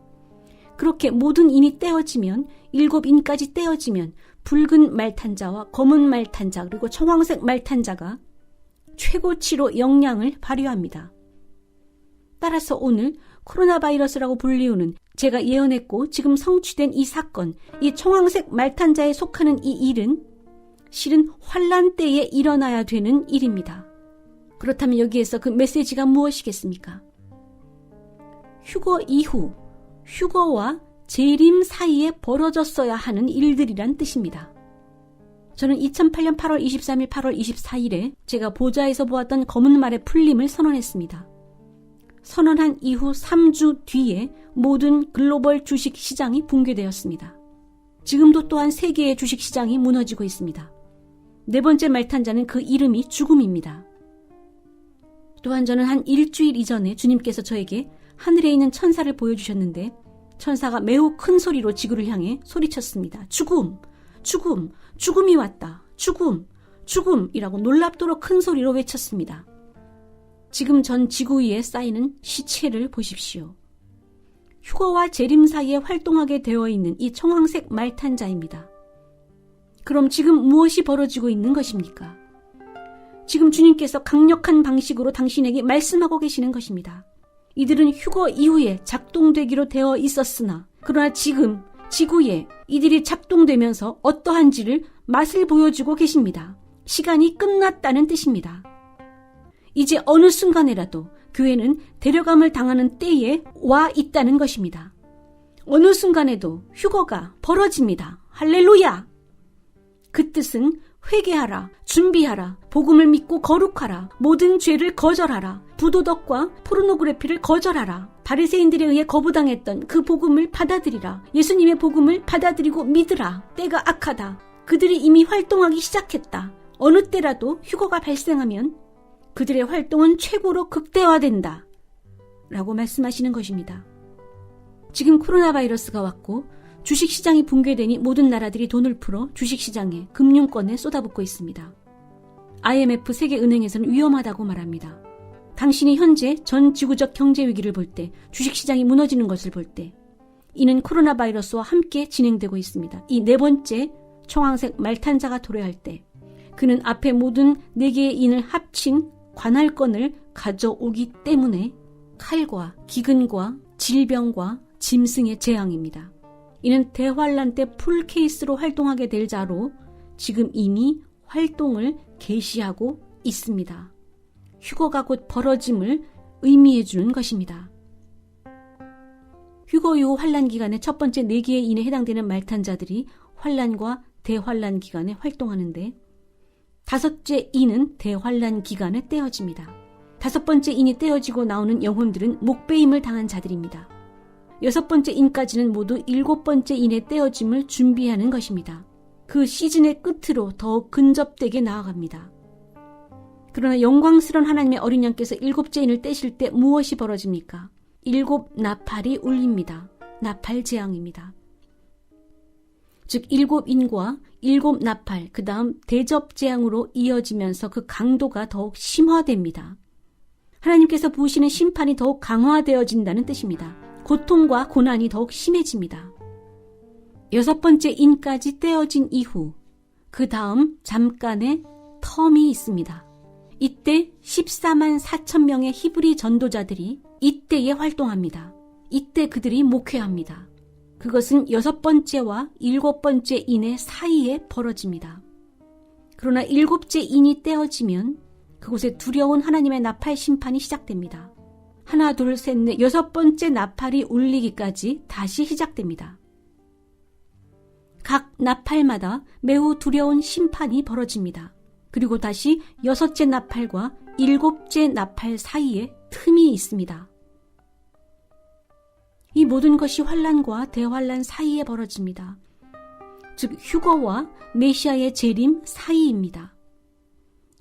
그렇게 모든 인이 떼어지면 7인까지 떼어지면 붉은 말탄자와 검은 말탄자 그리고 청황색 말탄자가 최고치로 역량을 발휘합니다. 따라서 오늘 코로나 바이러스라고 불리우는 제가 예언했고 지금 성취된 이 사건, 이 청황색 말탄자에 속하는 이 일은 실은 환란 때에 일어나야 되는 일입니다. 그렇다면 여기에서 그 메시지가 무엇이겠습니까? 휴거 이후, 휴거와 재림 사이에 벌어졌어야 하는 일들이란 뜻입니다. 저는 2008년 8월 23일, 8월 24일에 제가 보좌에서 보았던 검은 말의 풀림을 선언했습니다. 선언한 이후 3주 뒤에 모든 글로벌 주식시장이 붕괴되었습니다. 지금도 또한 세계의 주식시장이 무너지고 있습니다. 네 번째 말탄자는 그 이름이 죽음입니다. 또한 저는 한 일주일 이전에 주님께서 저에게 하늘에 있는 천사를 보여주셨는데 천사가 매우 큰 소리로 지구를 향해 소리쳤습니다. 죽음! 죽음! 죽음이 왔다! 죽음! 죽음이라고 놀랍도록 큰 소리로 외쳤습니다. 지금 전 지구 위에 쌓이는 시체를 보십시오. 휴거와 재림 사이에 활동하게 되어 있는 이 청황색 말탄자입니다. 그럼 지금 무엇이 벌어지고 있는 것입니까? 지금 주님께서 강력한 방식으로 당신에게 말씀하고 계시는 것입니다. 이들은 휴거 이후에 작동되기로 되어 있었으나 그러나 지금 지구에 이들이 작동되면서 어떠한지를 맛을 보여주고 계십니다. 시간이 끝났다는 뜻입니다. 이제 어느 순간에라도 교회는 데려감을 당하는 때에 와 있다는 것입니다. 어느 순간에도 휴거가 벌어집니다. 할렐루야! 그 뜻은 회개하라, 준비하라, 복음을 믿고 거룩하라, 모든 죄를 거절하라, 부도덕과 포르노그래피를 거절하라, 바리새인들에 의해 거부당했던 그 복음을 받아들이라, 예수님의 복음을 받아들이고 믿으라, 때가 악하다. 그들이 이미 활동하기 시작했다. 어느 때라도 휴거가 발생하면 그들의 활동은 최고로 극대화된다. 라고 말씀하시는 것입니다. 지금 코로나 바이러스가 왔고 주식시장이 붕괴되니 모든 나라들이 돈을 풀어 주식시장에 금융권에 쏟아붓고 있습니다. IMF 세계은행에서는 위험하다고 말합니다. 당신이 현재 전 지구적 경제위기를 볼 때, 주식시장이 무너지는 것을 볼 때 이는 코로나 바이러스와 함께 진행되고 있습니다. 이 네 번째 청황색 말탄자가 도래할 때 그는 앞에 모든 4개의 인을 합친 관할권을 가져오기 때문에 칼과 기근과 질병과 짐승의 재앙입니다. 이는 대환란 때 풀케이스로 활동하게 될 자로 지금 이미 활동을 개시하고 있습니다. 휴거가 곧 벌어짐을 의미해 주는 것입니다. 휴거 이후 환란 기간에 첫 번째 4개의 인에 해당되는 말탄자들이 환란과 대환란 기간에 활동하는데 5째 인은 대환란 기간에 떼어집니다. 5번째 인이 떼어지고 나오는 영혼들은 목베임을 당한 자들입니다. 6번째 인까지는 모두 7번째 인의 떼어짐을 준비하는 것입니다. 그 시즌의 끝으로 더욱 근접되게 나아갑니다. 그러나 영광스러운 하나님의 어린 양께서 7째 인을 떼실 때 무엇이 벌어집니까? 7 나팔이 울립니다. 나팔 재앙입니다. 즉 7인과 7 나팔, 그 다음 대접 재앙으로 이어지면서 그 강도가 더욱 심화됩니다. 하나님께서 부으시는 심판이 더욱 강화되어진다는 뜻입니다. 고통과 고난이 더욱 심해집니다. 6번째 인까지 떼어진 이후 그 다음 잠깐의 텀이 있습니다. 이때 14만 4천 명의 히브리 전도자들이 이때에 활동합니다. 이때 그들이 목회합니다. 그것은 6번째와 7번째 인의 사이에 벌어집니다. 그러나 7째 인이 떼어지면 그곳에 두려운 하나님의 나팔 심판이 시작됩니다. 하나, 둘, 셋, 넷, 6번째 나팔이 울리기까지 다시 시작됩니다. 각 나팔마다 매우 두려운 심판이 벌어집니다. 그리고 다시 6째 나팔과 7째 나팔 사이에 틈이 있습니다. 이 모든 것이 환란과 대환란 사이에 벌어집니다. 즉 휴거와 메시아의 재림 사이입니다.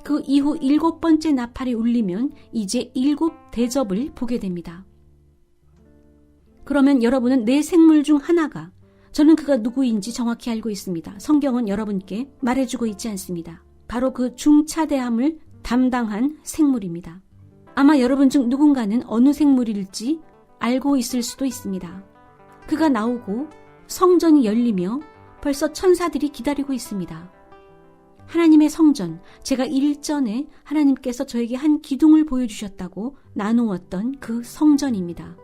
그 이후 7번째 나팔이 울리면 이제 7 대접을 보게 됩니다. 그러면 여러분은 내 생물 중 하나가, 저는 그가 누구인지 정확히 알고 있습니다. 성경은 여러분께 말해주고 있지 않습니다. 바로 그 중차대함을 담당한 생물입니다. 아마 여러분 중 누군가는 어느 생물일지 알고 있을 수도 있습니다. 그가 나오고 성전이 열리며 벌써 천사들이 기다리고 있습니다. 하나님의 성전, 제가 일전에 하나님께서 저에게 한 기둥을 보여주셨다고 나누었던 그 성전입니다.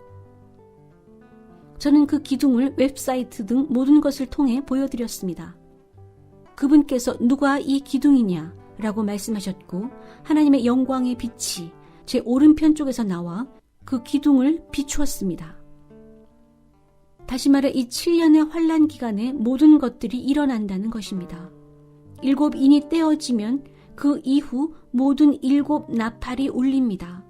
저는 그 기둥을 웹사이트 등 모든 것을 통해 보여드렸습니다. 그분께서 누가 이 기둥이냐 라고 말씀하셨고 하나님의 영광의 빛이 제 오른편 쪽에서 나와 그 기둥을 비추었습니다. 다시 말해 이 7년의 환란 기간에 모든 것들이 일어난다는 것입니다. 7인이 떼어지면 그 이후 모든 7 나팔이 울립니다.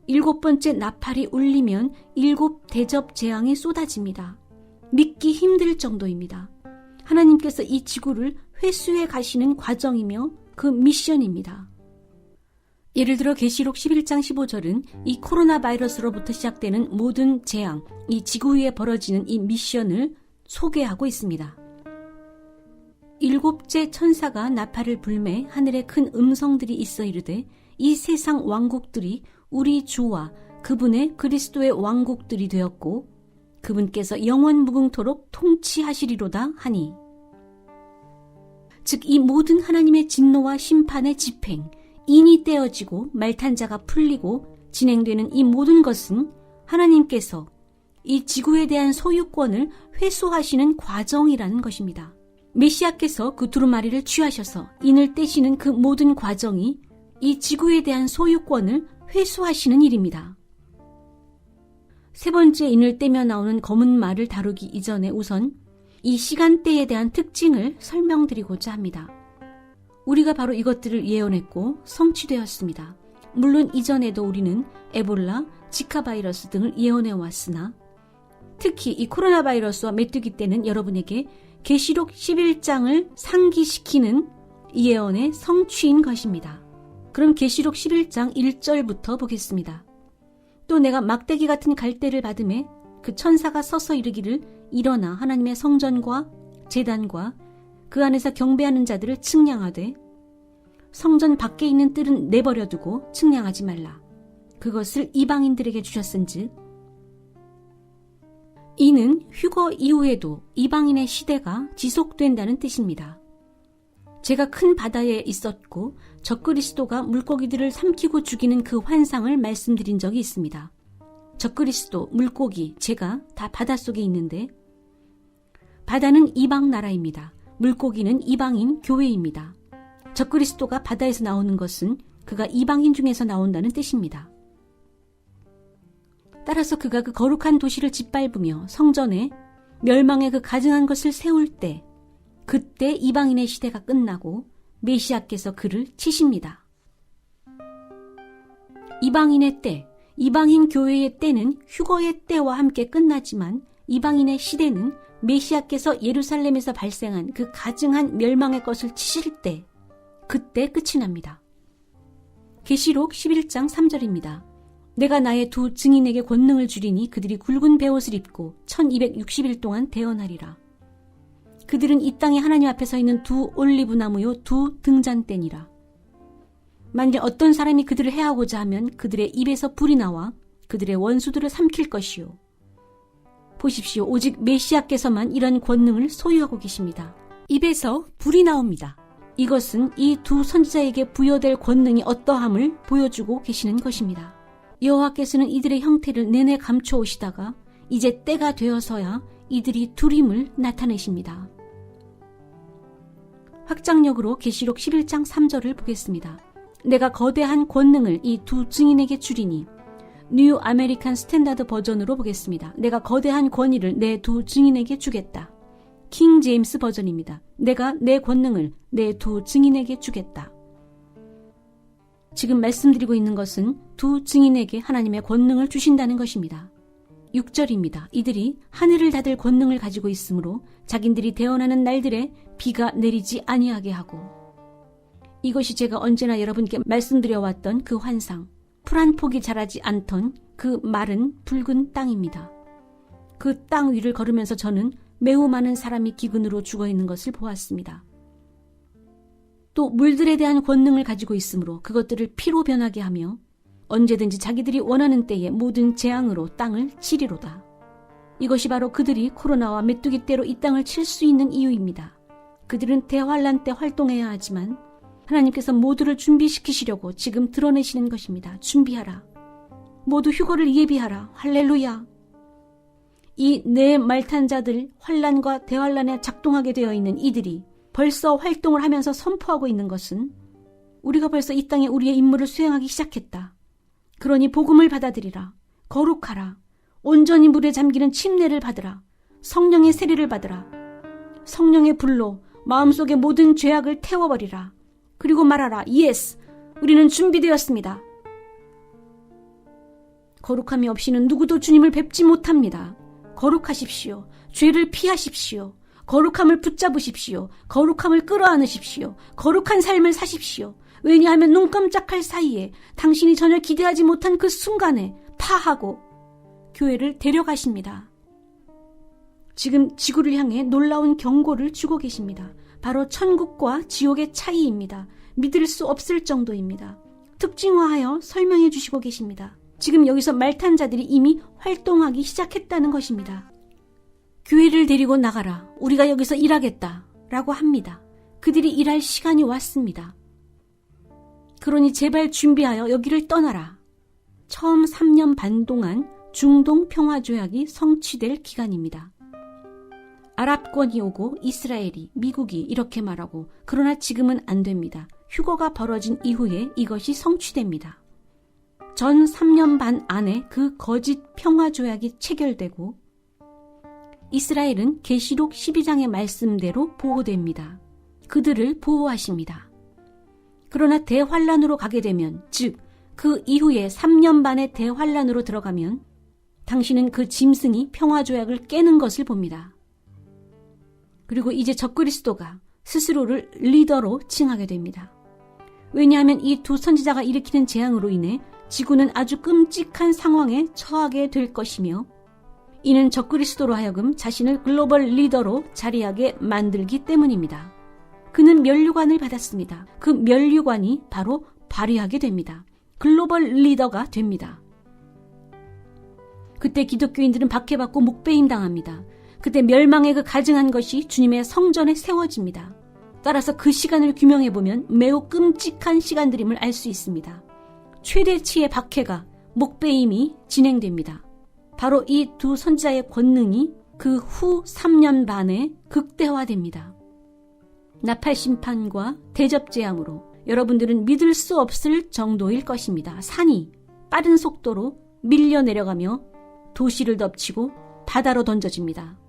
7번째 나팔이 울리면 7 대접 재앙이 쏟아집니다. 믿기 힘들 정도입니다. 하나님께서 이 지구를 회수해 가시는 과정이며 그 미션입니다. 예를 들어 계시록 11장 15절은 이 코로나 바이러스로부터 시작되는 모든 재앙, 이 지구 위에 벌어지는 이 미션을 소개하고 있습니다. 7째 천사가 나팔을 불매 하늘에 큰 음성들이 있어 이르되 이 세상 왕국들이 우리 주와 그분의 그리스도의 왕국들이 되었고 그분께서 영원 무궁토록 통치하시리로다 하니, 즉 이 모든 하나님의 진노와 심판의 집행, 인이 떼어지고 말탄자가 풀리고 진행되는 이 모든 것은 하나님께서 이 지구에 대한 소유권을 회수하시는 과정이라는 것입니다. 메시아께서 그 두루마리를 취하셔서 인을 떼시는 그 모든 과정이 이 지구에 대한 소유권을 회수하시는 일입니다. 세 번째 인을 떼며 나오는 검은 말을 다루기 이전에 우선 이 시간대에 대한 특징을 설명드리고자 합니다. 우리가 바로 이것들을 예언했고 성취되었습니다. 물론 이전에도 우리는 에볼라, 지카 바이러스 등을 예언해 왔으나 특히 이 코로나 바이러스와 메뚜기 때는 여러분에게 계시록 11장을 상기시키는 이 예언의 성취인 것입니다. 그럼 계시록 11장 1절부터 보겠습니다. 또 내가 막대기 같은 갈대를 받음에 그 천사가 서서 이르기를 일어나 하나님의 성전과 제단과 그 안에서 경배하는 자들을 측량하되 성전 밖에 있는 뜰은 내버려두고 측량하지 말라. 그것을 이방인들에게 주셨은즉 이는 휴거 이후에도 이방인의 시대가 지속된다는 뜻입니다. 제가 큰 바다에 있었고 적그리스도가 물고기들을 삼키고 죽이는 그 환상을 말씀드린 적이 있습니다. 적그리스도, 물고기, 제가 다 바닷속에 있는데 바다는 이방 나라입니다. 물고기는 이방인 교회입니다. 적그리스도가 바다에서 나오는 것은 그가 이방인 중에서 나온다는 뜻입니다. 따라서 그가 그 거룩한 도시를 짓밟으며 성전에 멸망의 그 가증한 것을 세울 때 그때 이방인의 시대가 끝나고 메시아께서 그를 치십니다. 이방인의 때, 이방인 교회의 때는 휴거의 때와 함께 끝나지만 이방인의 시대는 메시아께서 예루살렘에서 발생한 그 가증한 멸망의 것을 치실 때, 그때 끝이 납니다. 계시록 11장 3절입니다. 내가 나의 두 증인에게 권능을 주리니 그들이 굵은 베옷을 입고 1260일 동안 대언하리라. 그들은 이 땅에 하나님 앞에 서 있는 두 올리브 나무요 두 등잔대니라. 만일 어떤 사람이 그들을 해하고자 하면 그들의 입에서 불이 나와 그들의 원수들을 삼킬 것이요. 보십시오. 오직 메시아께서만 이런 권능을 소유하고 계십니다. 입에서 불이 나옵니다. 이것은 이 두 선지자에게 부여될 권능이 어떠함을 보여주고 계시는 것입니다. 여호와께서는 이들의 형태를 내내 감춰오시다가 이제 때가 되어서야 이들이 둘임을 나타내십니다. 확장력으로 계시록 11장 3절을 보겠습니다. 내가 거대한 권능을 이 두 증인에게 주리니, 뉴 아메리칸 스탠다드 버전으로 보겠습니다. 내가 거대한 권위를 내 두 증인에게 주겠다. 킹 제임스 버전입니다. 내가 내 권능을 내 두 증인에게 주겠다. 지금 말씀드리고 있는 것은 두 증인에게 하나님의 권능을 주신다는 것입니다. 6절입니다. 이들이 하늘을 닫을 권능을 가지고 있으므로 자기들이 대언하는 날들에 비가 내리지 아니하게 하고, 이것이 제가 언제나 여러분께 말씀드려왔던 그 환상, 풀 한 폭이 자라지 않던 그 마른 붉은 땅입니다. 그 땅 위를 걸으면서 저는 매우 많은 사람이 기근으로 죽어있는 것을 보았습니다. 또 물들에 대한 권능을 가지고 있으므로 그것들을 피로 변하게 하며 언제든지 자기들이 원하는 때에 모든 재앙으로 땅을 치리로다. 이것이 바로 그들이 코로나와 메뚜기 떼로 이 땅을 칠 수 있는 이유입니다. 그들은 대환란 때 활동해야 하지만 하나님께서 모두를 준비시키시려고 지금 드러내시는 것입니다. 준비하라. 모두 휴거를 예비하라. 할렐루야. 이 네 말탄 자들, 환란과 대환란에 작동하게 되어 있는 이들이 벌써 활동을 하면서 선포하고 있는 것은 우리가 벌써 이 땅에 우리의 임무를 수행하기 시작했다. 그러니 복음을 받아들이라. 거룩하라. 온전히 물에 잠기는 침례를 받으라. 성령의 세례를 받으라. 성령의 불로 마음속의 모든 죄악을 태워버리라. 그리고 말하라. 예스, 우리는 준비되었습니다. 거룩함이 없이는 누구도 주님을 뵙지 못합니다. 거룩하십시오. 죄를 피하십시오. 거룩함을 붙잡으십시오. 거룩함을 끌어안으십시오. 거룩한 삶을 사십시오. 왜냐하면 눈 깜짝할 사이에 당신이 전혀 기대하지 못한 그 순간에 파하고 교회를 데려가십니다. 지금 지구를 향해 놀라운 경고를 주고 계십니다. 바로 천국과 지옥의 차이입니다. 믿을 수 없을 정도입니다. 특징화하여 설명해 주시고 계십니다. 지금 여기서 말탄 자들이 이미 활동하기 시작했다는 것입니다. 교회를 데리고 나가라. 우리가 여기서 일하겠다. 라고 합니다. 그들이 일할 시간이 왔습니다. 그러니 제발 준비하여 여기를 떠나라. 처음 3년 반 동안 중동 평화조약이 성취될 기간입니다. 아랍권이 오고 이스라엘이, 미국이 이렇게 말하고, 그러나 지금은 안 됩니다. 휴거가 벌어진 이후에 이것이 성취됩니다. 전 3년 반 안에 그 거짓 평화조약이 체결되고 이스라엘은 계시록 12장의 말씀대로 보호됩니다. 그들을 보호하십니다. 그러나 대환란으로 가게 되면, 즉 그 이후에 3년 반의 대환란으로 들어가면 당신은 그 짐승이 평화조약을 깨는 것을 봅니다. 그리고 이제 적그리스도가 스스로를 리더로 칭하게 됩니다. 왜냐하면 이 두 선지자가 일으키는 재앙으로 인해 지구는 아주 끔찍한 상황에 처하게 될 것이며, 이는 적그리스도로 하여금 자신을 글로벌 리더로 자리하게 만들기 때문입니다. 그는 면류관을 받았습니다. 그 면류관이 바로 발휘하게 됩니다. 글로벌 리더가 됩니다. 그때 기독교인들은 박해받고 목배임 당합니다. 그때 멸망의 그 가증한 것이 주님의 성전에 세워집니다. 따라서 그 시간을 규명해보면 매우 끔찍한 시간들임을 알 수 있습니다. 최대치의 박해가, 목배임이 진행됩니다. 바로 이 두 선지자의 권능이 그 후 3년 반에 극대화됩니다. 나팔심판과 대접재앙으로 여러분들은 믿을 수 없을 정도일 것입니다. 산이 빠른 속도로 밀려 내려가며 도시를 덮치고 바다로 던져집니다.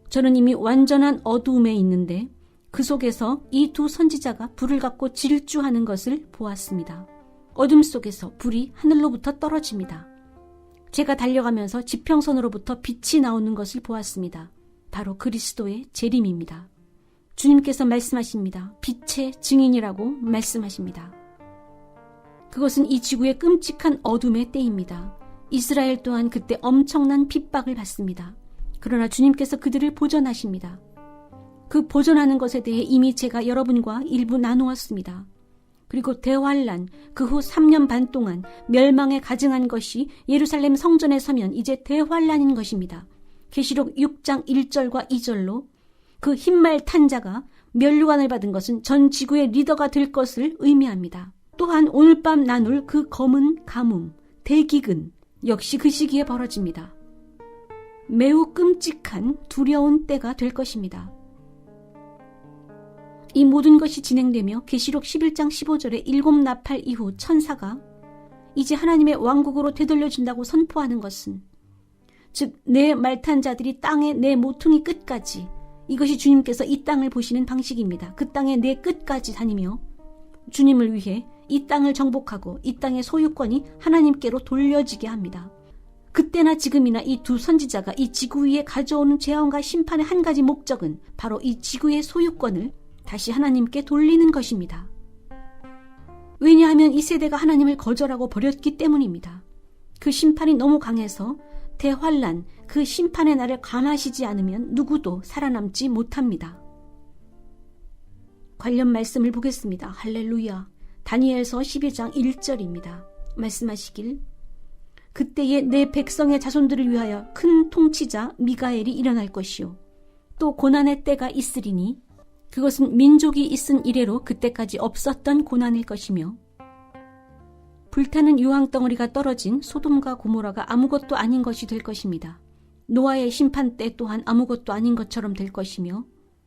저는 이미 완전한 어두움에 있는데 그 속에서 이 두 선지자가 불을 갖고 질주하는 것을 보았습니다. 어둠 속에서 불이 하늘로부터 떨어집니다. 제가 달려가면서 지평선으로부터 빛이 나오는 것을 보았습니다. 바로 그리스도의 재림입니다. 주님께서 말씀하십니다. 빛의 증인이라고 말씀하십니다. 그것은 이 지구의 끔찍한 어둠의 때입니다. 이스라엘 또한 그때 엄청난 핍박을 받습니다. 그러나 주님께서 그들을 보전하십니다. 그 보전하는 것에 대해 이미 제가 여러분과 일부 나누었습니다. 그리고 대환란, 그 후 3년 반 동안 멸망에 가증한 것이 예루살렘 성전에 서면 이제 대환란인 것입니다. 계시록 6장 1절과 2절로 그 흰말 탄 자가 면류관을 받은 것은 전 지구의 리더가 될 것을 의미합니다. 또한 오늘 밤 나눌 그 검은 가뭄, 대기근 역시 그 시기에 벌어집니다. 매우 끔찍한 두려운 때가 될 것입니다. 이 모든 것이 진행되며 계시록 11장 15절에 7나팔 이후 천사가 이제 하나님의 왕국으로 되돌려진다고 선포하는 것은, 즉 내 말탄 자들이 땅의 내 모퉁이 끝까지, 이것이 주님께서 이 땅을 보시는 방식입니다. 그 땅의 내 끝까지 다니며 주님을 위해 이 땅을 정복하고 이 땅의 소유권이 하나님께로 돌려지게 합니다. 그때나 지금이나 이 두 선지자가 이 지구 위에 가져오는 재앙과 심판의 한 가지 목적은 바로 이 지구의 소유권을 다시 하나님께 돌리는 것입니다. 왜냐하면 이 세대가 하나님을 거절하고 버렸기 때문입니다. 그 심판이 너무 강해서 대환란, 그 심판의 날을 감하시지 않으면 누구도 살아남지 못합니다. 관련 말씀을 보겠습니다. 할렐루야. 다니엘서 12장 1절입니다. 말씀하시길, 그때에 내 백성의 자손들을 위하여 큰 통치자 미가엘이 일어날 것이요 또 고난의 때가 있으리니 그것은 민족이 있은 이래로 그때까지 없었던 고난일 것이며, 불타는 유황덩어리가 떨어진 소돔과 고모라가 아무것도 아닌 것이 될 것입니다. 노아의 심판 때 또한 아무것도 아닌 것처럼 될 것이며,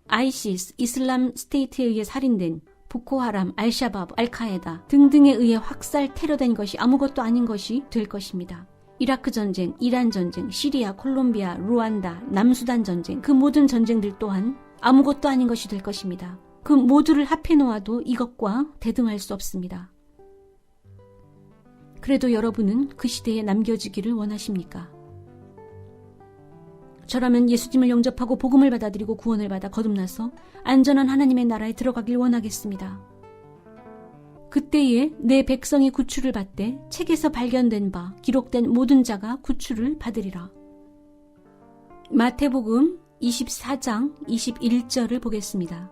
아이시스, 이슬람 스테이트에 의해 살인된 보코하람, 알샤바브, 알카에다 등등에 의해 확살 테러된 것이 아무것도 아닌 것이 될 것입니다. 이라크 전쟁, 이란 전쟁, 시리아, 콜롬비아, 루안다, 남수단 전쟁, 그 모든 전쟁들 또한 아무것도 아닌 것이 될 것입니다. 그 모두를 합해 놓아도 이것과 대등할 수 없습니다. 그래도 여러분은 그 시대에 남겨지기를 원하십니까? 저라면 예수님을 영접하고 복음을 받아들이고 구원을 받아 거듭나서 안전한 하나님의 나라에 들어가길 원하겠습니다. 그때에 내 백성이 구출을 받되 책에서 발견된 바 기록된 모든 자가 구출을 받으리라. 마태복음 24장 21절을 보겠습니다.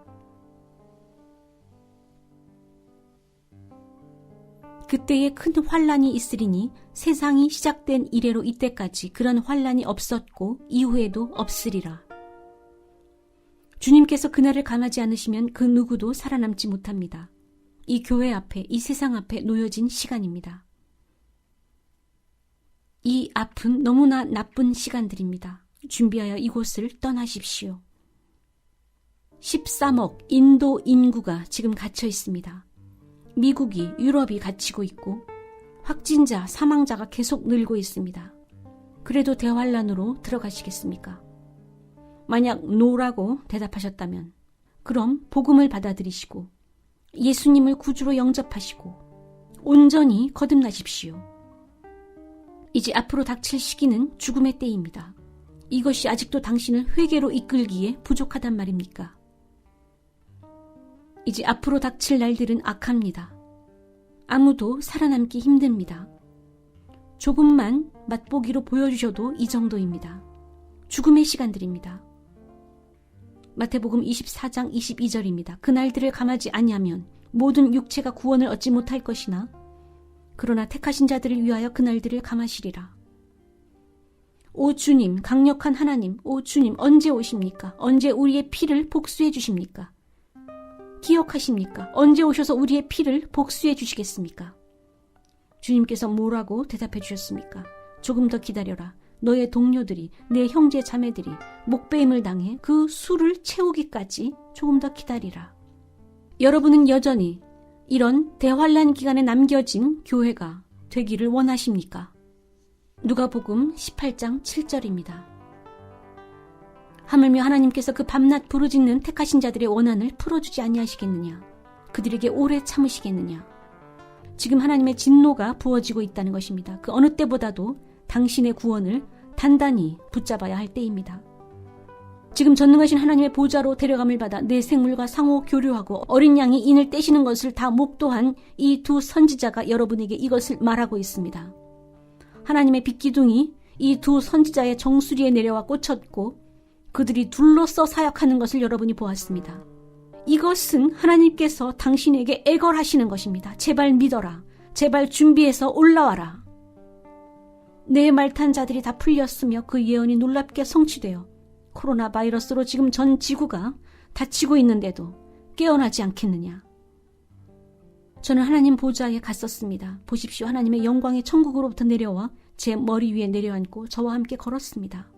그때에 큰 환란이 있으리니 세상이 시작된 이래로 이때까지 그런 환란이 없었고 이후에도 없으리라. 주님께서 그날을 감하지 않으시면 그 누구도 살아남지 못합니다. 이 교회 앞에, 이 세상 앞에 놓여진 시간입니다. 이 앞은 너무나 나쁜 시간들입니다. 준비하여 이곳을 떠나십시오. 13억 인도 인구가 지금 갇혀 있습니다. 미국이, 유럽이 갇히고 있고 확진자, 사망자가 계속 늘고 있습니다. 그래도 대환란으로 들어가시겠습니까? 만약 노라고 대답하셨다면 그럼 복음을 받아들이시고 예수님을 구주로 영접하시고 온전히 거듭나십시오. 이제 앞으로 닥칠 시기는 죽음의 때입니다. 이것이 아직도 당신을 회개로 이끌기에 부족하단 말입니까? 이제 앞으로 닥칠 날들은 악합니다. 아무도 살아남기 힘듭니다. 조금만 맛보기로 보여주셔도 이 정도입니다. 죽음의 시간들입니다. 마태복음 24장 22절입니다. 그 날들을 감하지 아니하면 모든 육체가 구원을 얻지 못할 것이나 그러나 택하신 자들을 위하여 그 날들을 감하시리라. 오 주님, 강력한 하나님, 오 주님, 언제 오십니까? 언제 우리의 피를 복수해 주십니까? 기억하십니까? 언제 오셔서 우리의 피를 복수해 주시겠습니까? 주님께서 뭐라고 대답해 주셨습니까? 조금 더 기다려라. 너의 동료들이, 내 형제 자매들이 목배임을 당해 그 수를 채우기까지 조금 더 기다리라. 여러분은 여전히 이런 대환란 기간에 남겨진 교회가 되기를 원하십니까? 누가복음 18장 7절입니다. 하물며 하나님께서 그 밤낮 부르짖는 택하신 자들의 원한을 풀어주지 아니하시겠느냐? 그들에게 오래 참으시겠느냐? 지금 하나님의 진노가 부어지고 있다는 것입니다. 그 어느 때보다도 당신의 구원을 단단히 붙잡아야 할 때입니다. 지금 전능하신 하나님의 보좌로 데려감을 받아 내 생물과 상호 교류하고 어린 양이 인을 떼시는 것을 다 목도한 이 두 선지자가 여러분에게 이것을 말하고 있습니다. 하나님의 빛기둥이 이 두 선지자의 정수리에 내려와 꽂혔고 그들이 둘러서 사역하는 것을 여러분이 보았습니다. 이것은 하나님께서 당신에게 애걸하시는 것입니다. 제발 믿어라. 제발 준비해서 올라와라. 내 말탄 자들이 다 풀렸으며 그 예언이 놀랍게 성취되어 코로나 바이러스로 지금 전 지구가 다치고 있는데도 깨어나지 않겠느냐. 저는 하나님 보좌에 갔었습니다. 보십시오. 하나님의 영광의 천국으로부터 내려와 제 머리 위에 내려앉고 저와 함께 걸었습니다.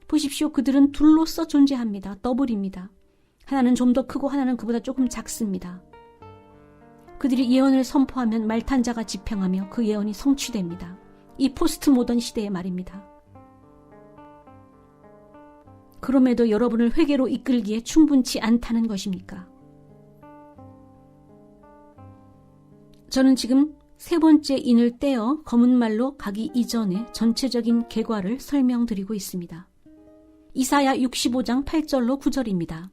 보십시오. 그들은 둘로서 존재합니다. 더블입니다. 하나는 좀 더 크고 하나는 그보다 조금 작습니다. 그들이 예언을 선포하면 말탄자가 집행하며 그 예언이 성취됩니다. 이 포스트 모던 시대의 말입니다. 그럼에도 여러분을 회개로 이끌기에 충분치 않다는 것입니까? 저는 지금 세 번째 인을 떼어 검은 말로 가기 이전에 전체적인 결과를 설명드리고 있습니다. 이사야 65장 8절로 9절입니다.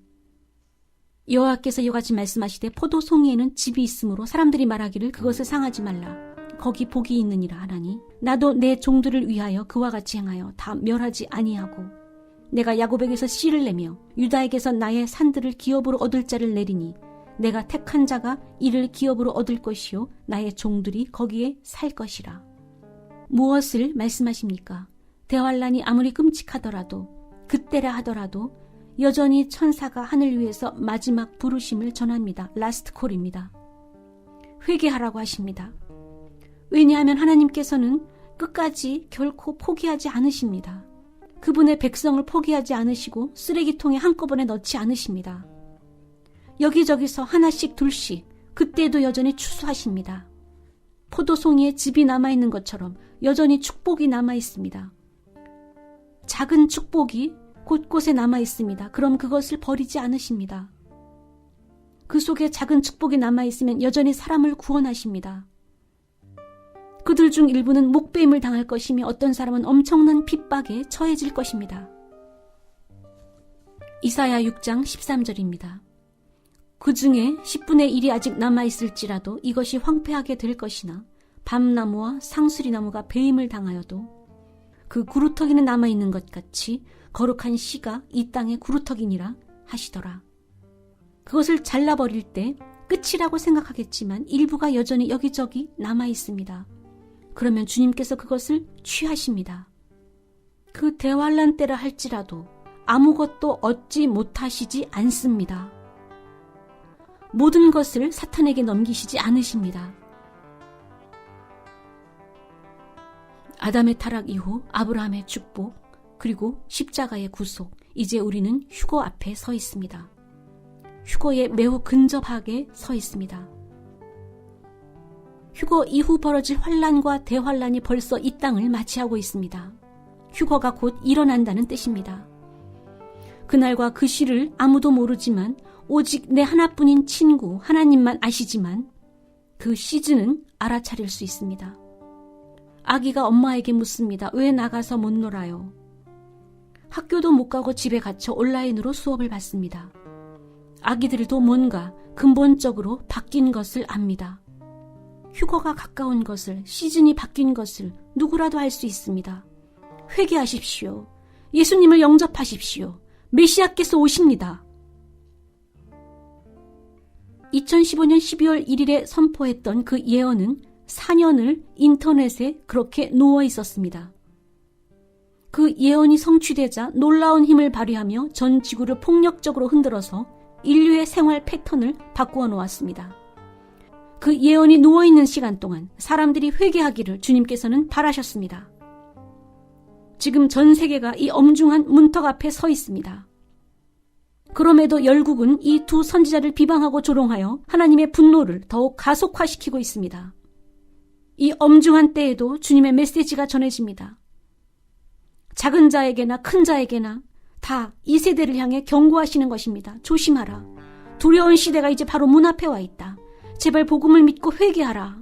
여호와께서 이같이 말씀하시되 포도송이에는 즙이 있으므로 사람들이 말하기를 그것을 상하지 말라. 거기 복이 있느니라 하나니 나도 내 종들을 위하여 그와 같이 행하여 다 멸하지 아니하고 내가 야곱에게서 씨를 내며 유다에게서 나의 산들을 기업으로 얻을 자를 내리니 내가 택한 자가 이를 기업으로 얻을 것이요 나의 종들이 거기에 살 것이라. 무엇을 말씀하십니까? 대환란이 아무리 끔찍하더라도 그때라 하더라도 여전히 천사가 하늘 위에서 마지막 부르심을 전합니다. 라스트 콜입니다. 회개하라고 하십니다. 왜냐하면 하나님께서는 끝까지 결코 포기하지 않으십니다. 그분의 백성을 포기하지 않으시고 쓰레기통에 한꺼번에 넣지 않으십니다. 여기저기서 하나씩 둘씩 그때도 여전히 추수하십니다. 포도송이에 즙이 남아있는 것처럼 여전히 축복이 남아있습니다. 작은 축복이 곳곳에 남아있습니다. 그럼 그것을 버리지 않으십니다. 그 속에 작은 축복이 남아있으면 여전히 사람을 구원하십니다. 그들 중 일부는 목배임을 당할 것이며 어떤 사람은 엄청난 핍박에 처해질 것입니다. 이사야 6장 13절입니다. 그 중에 10분의 1이 아직 남아있을지라도 이것이 황폐하게 될 것이나 밤나무와 상수리나무가 배임을 당하여도 그 구루터기는 남아있는 것 같이 거룩한 씨가 이 땅의 구루터기니라 하시더라. 그것을 잘라버릴 때 끝이라고 생각하겠지만 일부가 여전히 여기저기 남아있습니다. 그러면 주님께서 그것을 취하십니다. 그 대환란 때라 할지라도 아무것도 얻지 못하시지 않습니다. 모든 것을 사탄에게 넘기시지 않으십니다. 아담의 타락 이후 아브라함의 축복 그리고 십자가의 구속, 이제 우리는 휴거 앞에 서 있습니다. 휴거에 매우 근접하게 서 있습니다. 휴거 이후 벌어질 환란과 대환란이 벌써 이 땅을 맞이하고 있습니다. 휴거가 곧 일어난다는 뜻입니다. 그날과 그 시를 아무도 모르지만 오직 내 하나뿐인 친구 하나님만 아시지만 그 시즌은 알아차릴 수 있습니다. 아기가 엄마에게 묻습니다. 왜 나가서 못 놀아요? 학교도 못 가고 집에 갇혀 온라인으로 수업을 받습니다. 아기들도 뭔가 근본적으로 바뀐 것을 압니다. 휴거가 가까운 것을, 시즌이 바뀐 것을 누구라도 알 수 있습니다. 회개하십시오. 예수님을 영접하십시오. 메시아께서 오십니다. 2015년 12월 1일에 선포했던 그 예언은 4년을 인터넷에 그렇게 누워 있었습니다. 그 예언이 성취되자 놀라운 힘을 발휘하며 전 지구를 폭력적으로 흔들어서 인류의 생활 패턴을 바꾸어 놓았습니다. 그 예언이 누워있는 시간 동안 사람들이 회개하기를 주님께서는 바라셨습니다. 지금 전 세계가 이 엄중한 문턱 앞에 서 있습니다. 그럼에도 열국은 이 두 선지자를 비방하고 조롱하여 하나님의 분노를 더욱 가속화시키고 있습니다. 이 엄중한 때에도 주님의 메시지가 전해집니다. 작은 자에게나 큰 자에게나 다 이 세대를 향해 경고하시는 것입니다. 조심하라. 두려운 시대가 이제 바로 문 앞에 와 있다. 제발 복음을 믿고 회개하라.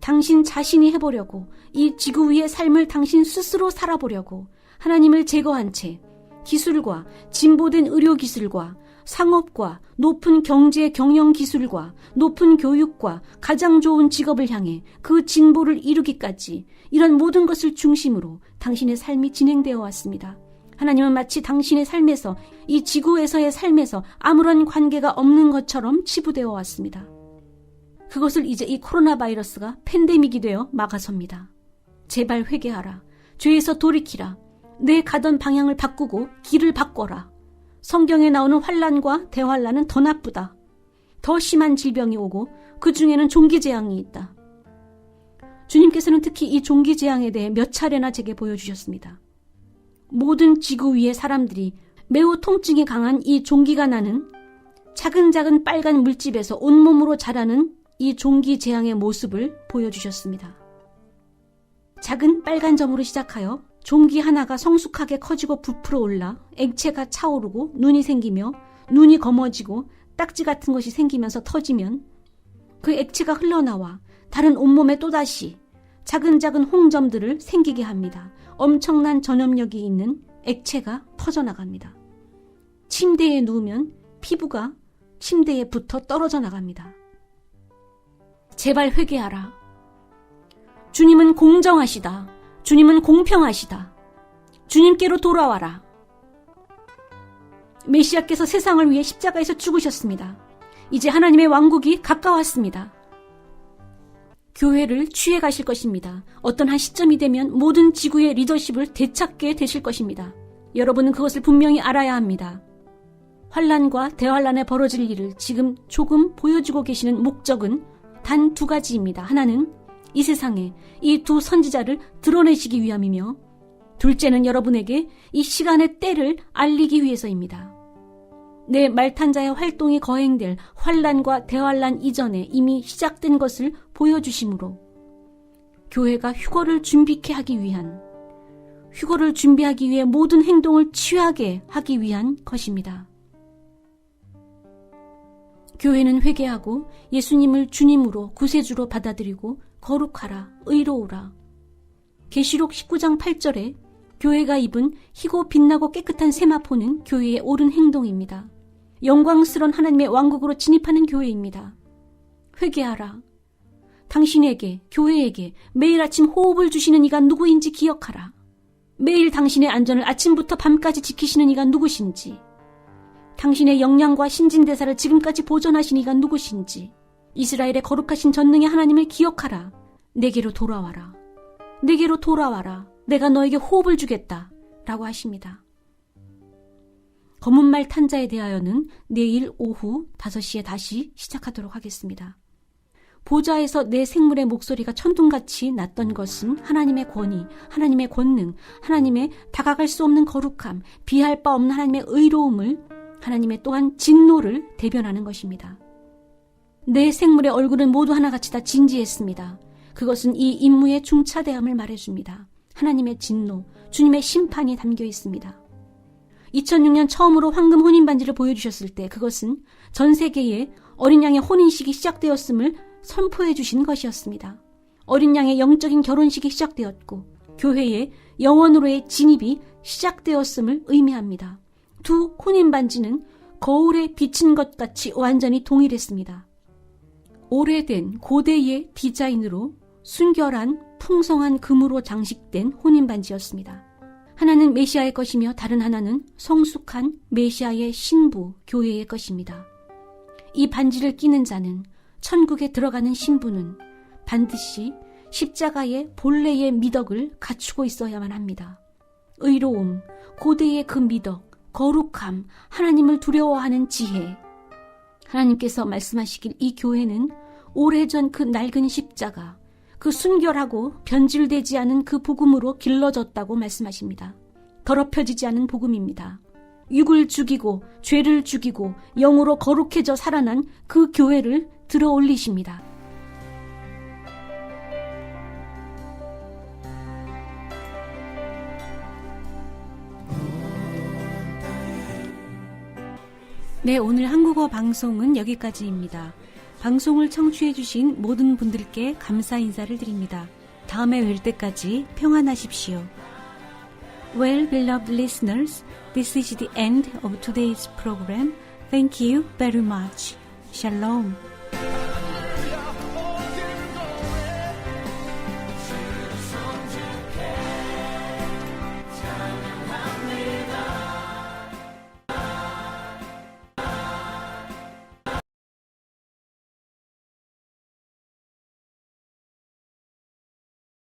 당신 자신이 해보려고, 이 지구 위의 삶을 당신 스스로 살아보려고 하나님을 제거한 채 기술과 진보된 의료기술과 상업과 높은 경제 경영 기술과 높은 교육과 가장 좋은 직업을 향해 그 진보를 이루기까지 이런 모든 것을 중심으로 당신의 삶이 진행되어 왔습니다. 하나님은 마치 당신의 삶에서, 이 지구에서의 삶에서 아무런 관계가 없는 것처럼 치부되어 왔습니다. 그것을 이제 이 코로나 바이러스가 팬데믹이 되어 막아섭니다. 제발 회개하라. 죄에서 돌이키라. 내 가던 방향을 바꾸고 길을 바꿔라. 성경에 나오는 환난과 대환난은 더 나쁘다. 더 심한 질병이 오고 그 중에는 종기재앙이 있다. 주님께서는 특히 이 종기재앙에 대해 몇 차례나 제게 보여주셨습니다. 모든 지구 위의 사람들이 매우 통증이 강한 이 종기가 나는 차근작은 빨간 물집에서 온몸으로 자라는 이 종기재앙의 모습을 보여주셨습니다. 작은 빨간 점으로 시작하여 종기 하나가 성숙하게 커지고 부풀어 올라 액체가 차오르고 눈이 생기며 눈이 검어지고 딱지 같은 것이 생기면서 터지면 그 액체가 흘러나와 다른 온몸에 또다시 작은 홍점들을 생기게 합니다. 엄청난 전염력이 있는 액체가 퍼져나갑니다. 침대에 누우면 피부가 침대에 붙어 떨어져 나갑니다. 제발 회개하라. 주님은 공정하시다. 주님은 공평하시다. 주님께로 돌아와라. 메시아께서 세상을 위해 십자가에서 죽으셨습니다. 이제 하나님의 왕국이 가까웠습니다. 교회를 취해 가실 것입니다. 어떤 한 시점이 되면 모든 지구의 리더십을 되찾게 되실 것입니다. 여러분은 그것을 분명히 알아야 합니다. 환난과 대환난에 벌어질 일을 지금 조금 보여주고 계시는 목적은 단 두 가지입니다. 하나는 이 세상에 이 두 선지자를 드러내시기 위함이며, 둘째는 여러분에게 이 시간의 때를 알리기 위해서입니다. 내 말탄자의 활동이 거행될 환난과 대환난 이전에 이미 시작된 것을 보여주심으로 교회가 휴거를 준비하기 위해 모든 행동을 취하게 하기 위한 것입니다. 교회는 회개하고 예수님을 주님으로 구세주로 받아들이고 거룩하라, 의로우라. 계시록 19장 8절에 교회가 입은 희고 빛나고 깨끗한 세마포는 교회의 옳은 행동입니다. 영광스러운 하나님의 왕국으로 진입하는 교회입니다. 회개하라. 당신에게, 교회에게 매일 아침 호흡을 주시는 이가 누구인지 기억하라. 매일 당신의 안전을 아침부터 밤까지 지키시는 이가 누구신지, 당신의 영양과 신진대사를 지금까지 보존하신 이가 누구신지, 이스라엘의 거룩하신 전능의 하나님을 기억하라. 내게로 돌아와라. 내게로 돌아와라. 내가 너에게 호흡을 주겠다. 라고 하십니다. 검은말 탄자에 대하여는 내일 오후 5시에 다시 시작하도록 하겠습니다. 보좌에서 내 생물의 목소리가 천둥같이 났던 것은 하나님의 권위, 하나님의 권능, 하나님의 다가갈 수 없는 거룩함, 비할 바 없는 하나님의 의로움을, 하나님의 또한 진노를 대변하는 것입니다. 내 생물의 얼굴은 모두 하나같이 다 진지했습니다. 그것은 이 임무의 중차대함을 말해줍니다. 하나님의 진노, 주님의 심판이 담겨 있습니다. 2006년 처음으로 황금 혼인반지를 보여주셨을 때 그것은 전 세계에 어린 양의 혼인식이 시작되었음을 선포해 주신 것이었습니다. 어린 양의 영적인 결혼식이 시작되었고 교회의 영원으로의 진입이 시작되었음을 의미합니다. 두 혼인반지는 거울에 비친 것 같이 완전히 동일했습니다. 오래된 고대의 디자인으로 순결한 풍성한 금으로 장식된 혼인반지였습니다. 하나는 메시아의 것이며 다른 하나는 성숙한 메시아의 신부 교회의 것입니다. 이 반지를 끼는 자는, 천국에 들어가는 신부는 반드시 십자가의 본래의 미덕을 갖추고 있어야만 합니다. 의로움, 고대의 그 미덕, 거룩함, 하나님을 두려워하는 지혜. 하나님께서 말씀하시길 이 교회는 오래전 그 낡은 십자가, 그 순결하고 변질되지 않은 그 복음으로 길러졌다고 말씀하십니다. 더럽혀지지 않은 복음입니다. 육을 죽이고 죄를 죽이고 영으로 거룩해져 살아난 그 교회를 들어 올리십니다. 네, 오늘 한국어 방송은 여기까지입니다. 방송을 청취해주신 모든 분들께 감사 인사를 드립니다. 다음에 뵐 때까지 평안하십시오. Well, beloved listeners, this is the end of today's program. Thank you very much. Shalom.